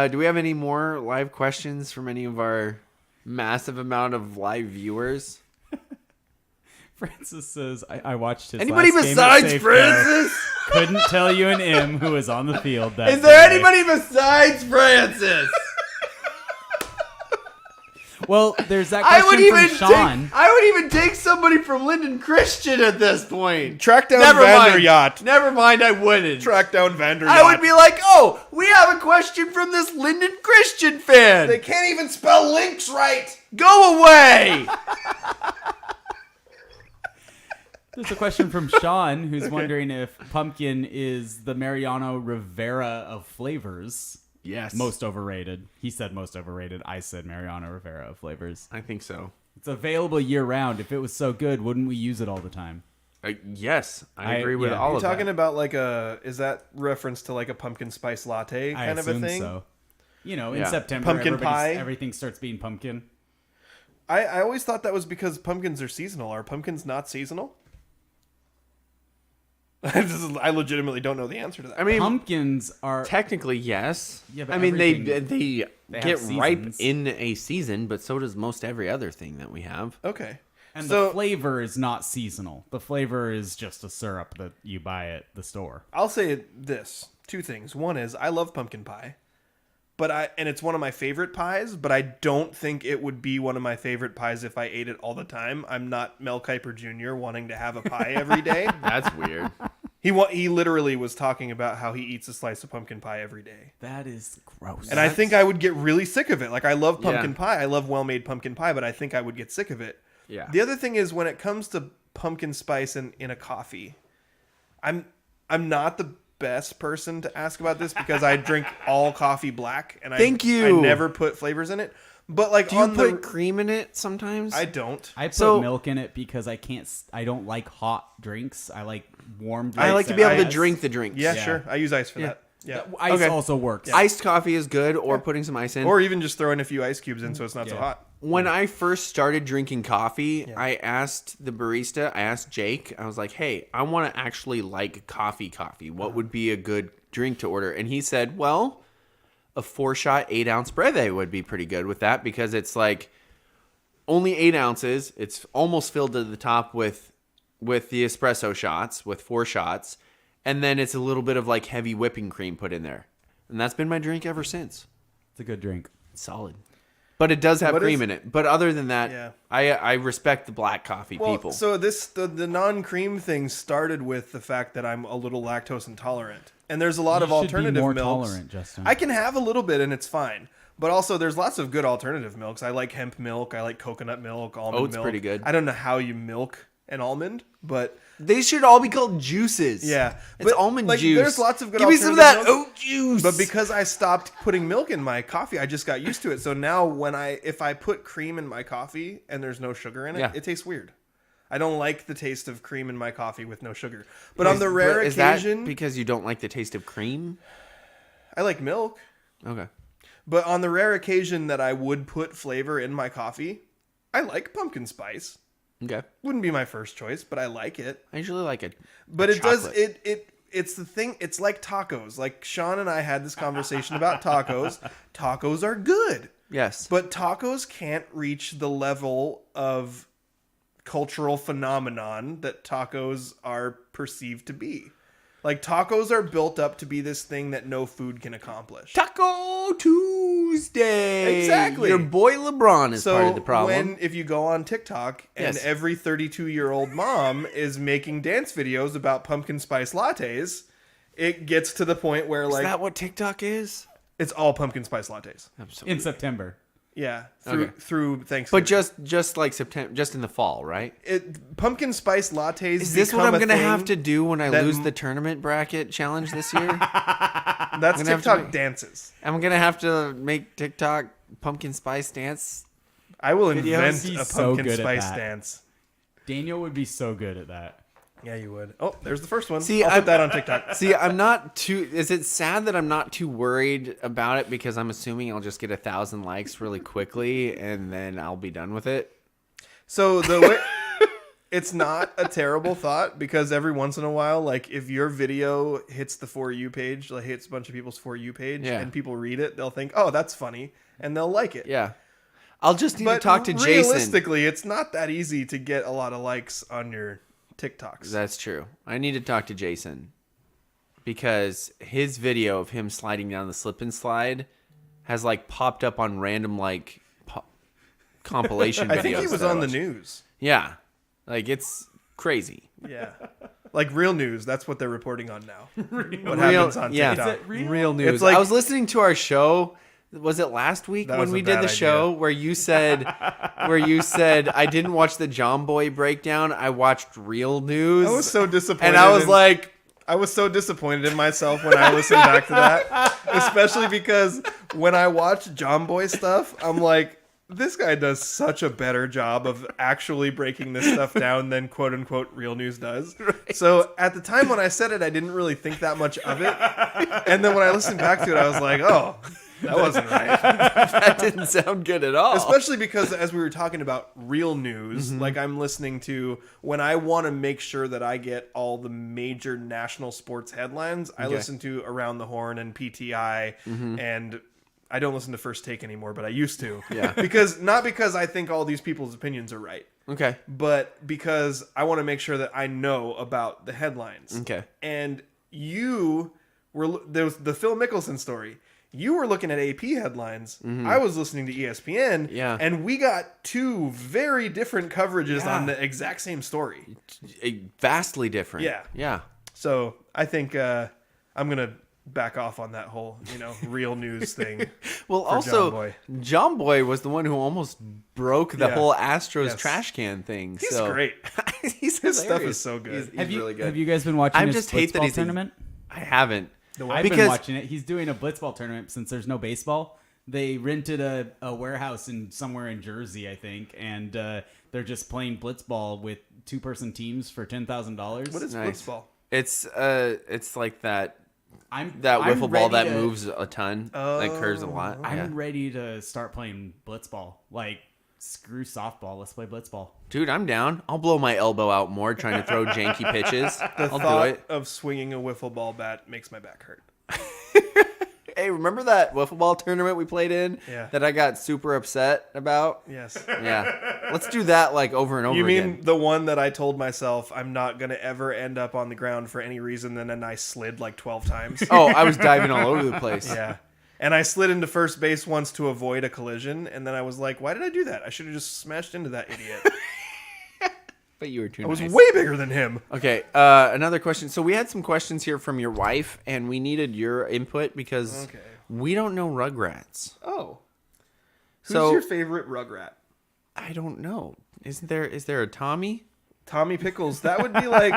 Do we have any more live questions from any of our massive amount of live viewers? Francis says, I watched his Anybody last game besides at Safeco. Francis? Couldn't tell you an M who was on the field that Is there day. anybody besides Francis? Well, there's that I question would from Sean. I would even take somebody from Lyndon Christian at this point. Track down Never Vander mind. Yacht. Never mind, I wouldn't. Track down Vander Yacht. I would be like, oh, we have a question from this Lyndon Christian fan. They can't even spell links right. Go away. There's a question from Sean who's wondering if pumpkin is the Mariano Rivera of flavors. Yes. Most overrated. He said most overrated. I said Mariano Rivera of flavors. I think so. It's available year round. If it was so good, wouldn't we use it all the time? Yes, I agree with all You're of that. talking about like is that reference to like a pumpkin spice latte I kind of a assume thing? so. You know, in Yeah. September, Pumpkin pie? everything starts being pumpkin. I always thought that was because pumpkins are seasonal. Are pumpkins not seasonal? I legitimately don't know the answer to that. I mean, Pumpkins are technically, yes. Yeah, but I mean, they everything- they get have ripe seasons. in a season, but so does most every other thing that we have. Okay. And So- the flavor is not seasonal. The flavor is just a syrup that you buy at the store. I'll say this. Two things. One is I love pumpkin pie. And it's one of my favorite pies, but I don't think it would be one of my favorite pies if I ate it all the time. I'm not Mel Kiper Jr. wanting to have a pie every day. That's weird. He literally was talking about how he eats a slice of pumpkin pie every day. That is gross. And I think I would get really sick of it. Like I love pumpkin pie. I love well-made pumpkin pie, but I think I would get sick of it. Yeah. The other thing is when it comes to pumpkin spice in a coffee, I'm not the best person to ask about this because I drink all coffee black and Thank I you. never put flavors in it. But like Do you put cream in it sometimes? I don't. I put So- milk in it because I don't like hot drinks. I like warm drinks. I like to be able to Ice. drink the drinks. Yeah, sure. I use ice for that. Yeah. Ice Okay. also works. Iced coffee is good, or putting some ice in. Or even just throwing a few ice cubes in so it's not so Yeah. hot. When I first started drinking coffee, I asked the barista, I asked Jake, I was like, hey, I want to actually like coffee. What would be a good drink to order? And he said, well, a 4-shot, 8-ounce breve would be pretty good with that because it's like only 8 ounces. It's almost filled to the top with the espresso shots, with 4 shots. And then it's a little bit of like heavy whipping cream put in there. And that's been my drink ever since. It's a good drink. It's solid. But it does have What cream is- in it. But other than that, Yeah. I respect the black coffee Well, people. so the non-cream thing started with the fact that I'm a little lactose intolerant. And there's a lot of You should be alternative more milks. tolerant, Justin. I can have a little bit and it's fine. But also there's lots of good alternative milks. I like hemp milk, I like coconut milk, almond Oat's milk. pretty good. I don't know how you milk an almond, but They should all be called juices. yeah. It's But, almond like, juice. There's lots of good Give me some of that alternative milks. oat juice. But because I stopped putting milk in my coffee, I just got used to it. So now if I put cream in my coffee and there's no sugar in it, Yeah. it tastes weird. I don't like the taste of cream in my coffee with no sugar. But on the rare is occasion, that because you don't like the taste of cream? I like milk. Okay. But on the rare occasion that I would put flavor in my coffee, I like pumpkin spice. Okay. Wouldn't be my first choice, but I like it. I usually like it. But it does chocolate. it's the thing, it's like tacos. Like Sean and I had this conversation about tacos. Tacos are good. Yes. But tacos can't reach the level of cultural phenomenon that tacos are perceived to be. Like tacos are built up to be this thing that no food can accomplish. Taco Tuesday. Exactly. Your boy LeBron is part of the problem. if you go on TikTok and Yes. every 32-year-old mom is making dance videos about pumpkin spice lattes, it gets to the point where Is like that what TikTok is? it's all pumpkin spice lattes. In September. Yeah, Okay. through Thanksgiving. But just like September, just in the fall, right? Pumpkin spice lattes. Is this what become I'm a gonna thing have to do when I that lose the tournament bracket challenge this year? That's gonna have to TikTok be- dances. I'm gonna have to make TikTok pumpkin spice dance. I will Videos. invent He's a so pumpkin good at spice that. dance. Daniel would be so good at that. Yeah, you would. Oh, there's the first one. See, I'll put that on TikTok. See, I'm not too. Is it sad that I'm not too worried about it because I'm assuming I'll just get 1,000 likes really quickly and then I'll be done with it? So the way, it's not a terrible thought because every once in a while, like if your video hits the For You page, like hits a bunch of people's For You page, Yeah. and people read it, they'll think, "Oh, that's funny," and they'll like it. Yeah, I'll just need But to talk to Jason. realistically, it's not that easy to get a lot of likes on your TikToks. That's true. I need to talk to Jason because his video of him sliding down the slip and slide has like popped up on random like compilation videos. I think he was that I on the watch. news. Yeah, like it's crazy. Yeah. Like real news. That's what they're reporting on now. What happens on yeah. TikTok. Is it real? Real news. It's like- I was listening to our show Was it last week That when was we a did bad the show where you said I didn't watch the John Boy breakdown, I watched Real News. I was so disappointed. And I was like, I was so disappointed in myself when I listened back to that, especially because when I watch John Boy stuff, I'm like, this guy does such a better job of actually breaking this stuff down than quote unquote Real News does. Right. So at the time when I said it, I didn't really think that much of it. And then when I listened back to it, I was like, oh, that wasn't right. That didn't sound good at all. Especially because as we were talking about Real News, like I'm listening to when I want to make sure that I get all the major national sports headlines, I listen to Around the Horn and PTI and I don't listen to First Take anymore, but I used to. Yeah. Not because I think all these people's opinions are right. Okay. But because I want to make sure that I know about the headlines. Okay. And there was the Phil Mickelson story. You were looking at AP headlines. I was listening to ESPN. Yeah. And we got two very different coverages on the exact same story. Vastly different. Yeah. Yeah. So I think I'm going to back off on that whole, Real News thing. Well, for also, John Boy was the one who almost broke the whole Astros trash can thing. He's great. His stuff is so good. He's really good. Have you guys been watching I his just hate that blitzball he's tournament? I haven't. I've been watching it. He's doing a blitzball tournament since there's no baseball. They rented a warehouse somewhere in Jersey, I think, and they're just playing blitzball with 2-person teams for $10,000. What is blitzball? It's like that I'm wiffle ball that ready to- moves a ton, that curves a lot. I'm ready to start playing blitzball. Like, screw softball. Let's play blitzball. Dude, I'm down. I'll blow my elbow out more trying to throw janky pitches. I'll do Thought it. of swinging a wiffle ball bat makes my back hurt. Hey, remember that wiffle ball tournament we played in? Yeah. That I got super upset about? Yes. Yeah. Let's do that like over and over You mean again. the one that I told myself I'm not going to ever end up on the ground for any reason, and then I slid like 12 times? Oh, I was diving all over the place. Yeah. And I slid into first base once to avoid a collision, and then I was like, why did I do that? I should have just smashed into that idiot. But you were too I was nice. way bigger than him. Okay, another question. So we had some questions here from your wife, and we needed your input because we don't know Rugrats. Oh. Who's So- your favorite Rugrat? I don't know. Is there a Tommy? Tommy Pickles. That would be like...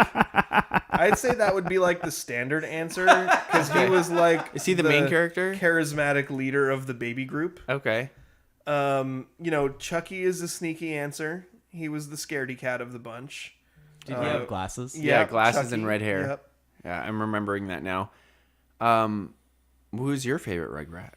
I'd say that would be like the standard answer, because he was like... Is he the main character? Charismatic leader of the baby group. Okay. Chucky is a sneaky answer. He was the scaredy cat of the bunch. Did he have glasses? Yeah, glasses Chucky. and red hair. Yep. Yeah, I'm remembering that now. Who's your favorite Rugrat?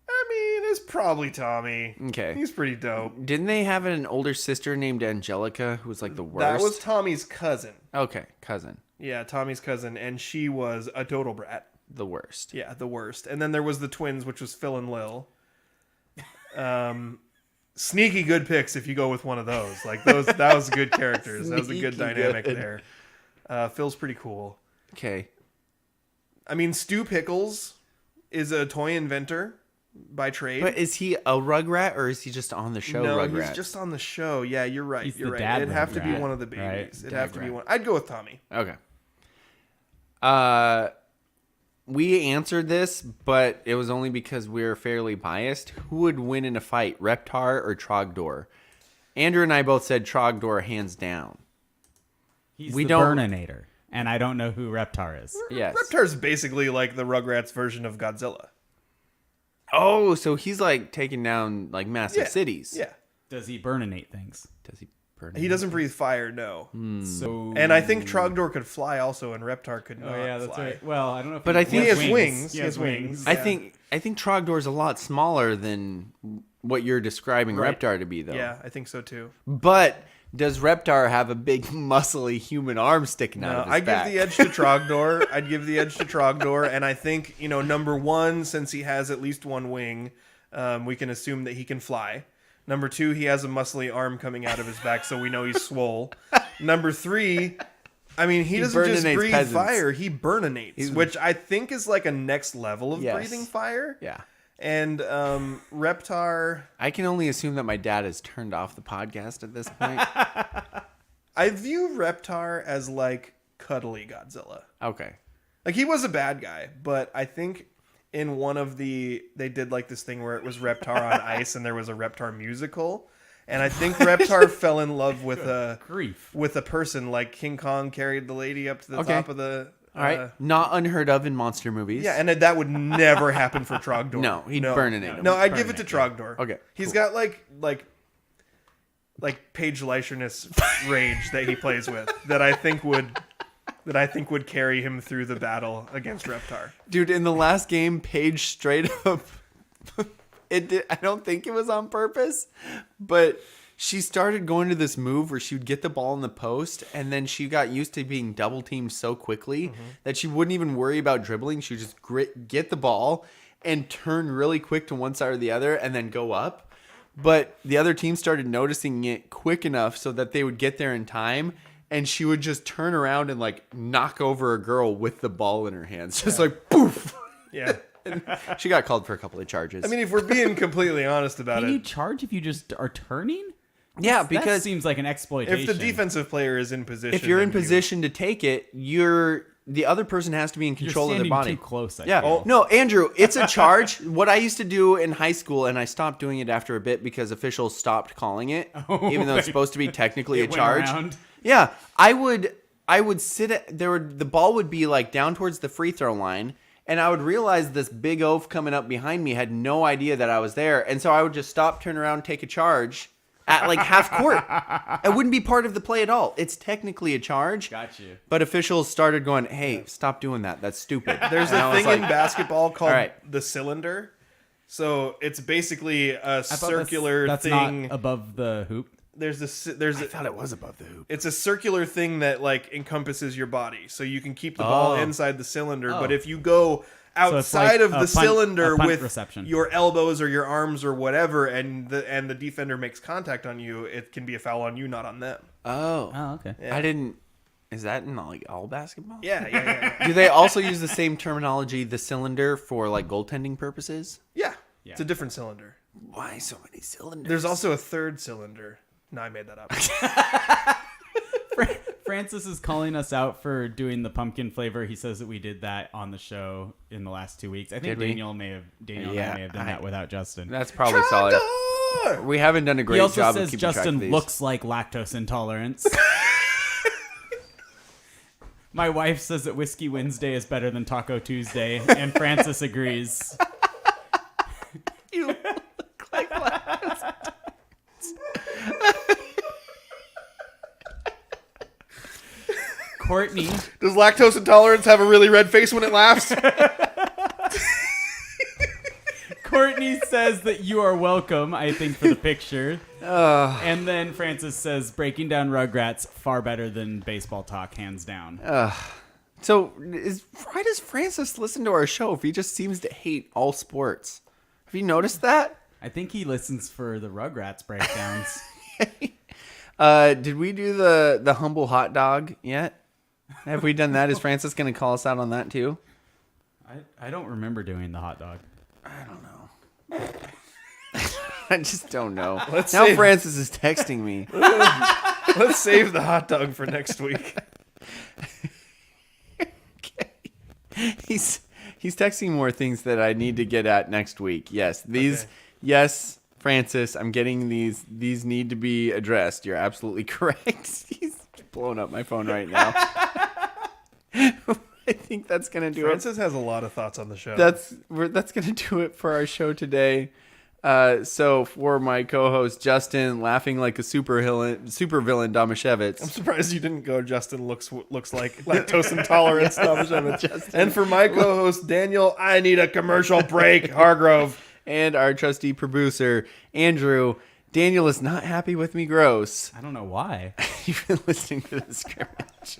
I mean, it's probably Tommy. Okay. He's pretty dope. Didn't they have an older sister named Angelica who was like the worst? That was Tommy's cousin. Okay, cousin. Yeah, Tommy's cousin, and she was a total brat. The worst. Yeah, the worst. And then there was the twins, which was Phil and Lil. Sneaky good picks if you go with one of those. Like that was good characters. That was a good Sneaky dynamic good. there. Phil's pretty cool. Okay. I mean, Stu Pickles is a toy inventor by trade. But is he a Rugrat or is he just on the show No, Rugrat? he's just on the show. Yeah, you're right. He's you're the right. dad It'd have to be Rugrat, one of the right? babies. It'd Dad have to be Rat. one. I'd go with Tommy. Okay. We answered this, but it was only because we're fairly biased. Who would win in a fight, Reptar or Trogdor? Andrew and I both said Trogdor hands down. He's We the don't- Burninator, and I don't know who Reptar is. Yes. Reptar's basically like the Rugrats version of Godzilla. Oh, so he's like taking down like massive cities. Yeah. Does he burninate things? Does he burn? He doesn't breathe fire, no. So, And I think Trogdor could fly also, and Reptar could not oh yeah, that's fly. right. Well, I don't know if But I think- He has wings. He has wings. I think Trogdor's a lot smaller than what you're describing Right. Reptar to be, though. Yeah, I think so too. But does Reptar have a big, muscly human arm sticking out of his I back? give the edge to Trogdor. I'd give the edge to Trogdor, and I think number one, since he has at least one wing, we can assume that he can fly. Number two, he has a muscly arm coming out of his back, so we know he's swole. Number three, I mean, he doesn't just burninates breathe peasants. fire; he burninates, which I think is like a next level of Yes. breathing fire. Yeah. And Reptar, I can only assume that my dad has turned off the podcast at this point. I view Reptar as like cuddly Godzilla. Okay. Like he was a bad guy, but I think in one of they did like this thing where it was Reptar on ice and there was a Reptar musical. And I think Reptar fell in love with a person, like King Kong carried the lady up to the top of the... All right, not unheard of in monster movies. Yeah, and that would never happen for Trogdor. No, he'd burn an animal. No, I'd give it to Trogdor. Okay, he's got like Paige Leisherness rage that he plays with that I think would carry him through the battle against Reptar. Dude, in the last game, Paige straight up. I don't think it was on purpose, but she started going to this move where she would get the ball in the post, and then she got used to being double teamed so quickly that she wouldn't even worry about dribbling. She would just get the ball and turn really quick to one side or the other and then go up. But the other team started noticing it quick enough so that they would get there in time, and she would just turn around and like knock over a girl with the ball in her hands. Just like poof. Yeah. And she got called for a couple of charges. I mean, if we're being completely honest about Can it. you charge if you just are turning? Yeah, That because seems like an exploitation. If the defensive player is in position. if you're in position to take it, the other person has to be in control of their body. Too close. I Yeah. feel. No, Andrew, it's a charge. What I used to do in high school, and I stopped doing it after a bit because officials stopped calling it, even though it's supposed to be technically a It went charge. around. Yeah, I would sit at the ball would be like down towards the free throw line, and I would realize this big oaf coming up behind me had no idea that I was there, and so I would just stop, turn around, take a charge at like half court. It wouldn't be part of the play at all. It's technically a charge. Got you. But officials started going, "Hey, stop doing that. That's stupid." There's And a I was thing in like, basketball called all right. the cylinder. So it's basically a I thought circular that's thing. not above the hoop. There's I thought it was above the hoop. It's a circular thing that like encompasses your body, so you can keep the ball inside the cylinder. But if you go outside of the cylinder with reception. your elbows or your arms or whatever, and the defender makes contact on you, it can be a foul on you, not on them. Oh, okay. I didn't. Is that in like all basketball? Yeah. Do they also use the same terminology, the cylinder, for like goaltending purposes? Yeah. It's a different cylinder. Why so many cylinders? There's also a third cylinder. No, I made that up. Francis is calling us out for doing the pumpkin flavor. He says that we did that on the show in the last 2 weeks. I think Did we? Daniel and I may have done that without Justin. That's probably solid. We haven't done a He great also job of says keeping track of Justin these. looks like lactose intolerance. My wife says that Whiskey Wednesday is better than Taco Tuesday, and Francis agrees. You look like lactose. Courtney Does lactose intolerance have a really red face when it laughs? Courtney says that you are welcome, I think, for the picture. And then Francis says, breaking down Rugrats, far better than baseball talk, hands down. So, why does Francis listen to our show if he just seems to hate all sports? Have you noticed that? I think he listens for the Rugrats breakdowns. Did we do the humble hot dog yet? Have we done that? Is Francis going to call us out on that too? I don't remember doing the hot dog. I don't know. I just don't know. Now Francis is texting me. Let's save the hot dog for next week. Okay. He's texting more things that I need to get at next week. Yes. Yes, Francis, I'm getting these. These need to be addressed. You're absolutely correct. He's blowing up my phone right now. I think that's going to do Francis has a lot of thoughts on the show. That's going to do it for our show today. So for my co-host Justin, laughing like a super villain Domashevitz. I'm surprised you didn't go Justin looks like lactose intolerance. And for my co-host Daniel, I need a commercial break, Hargrove. And our trusty producer, Andrew. Daniel is not happy with me gross. I don't know why. You've been listening to the Scrimmage.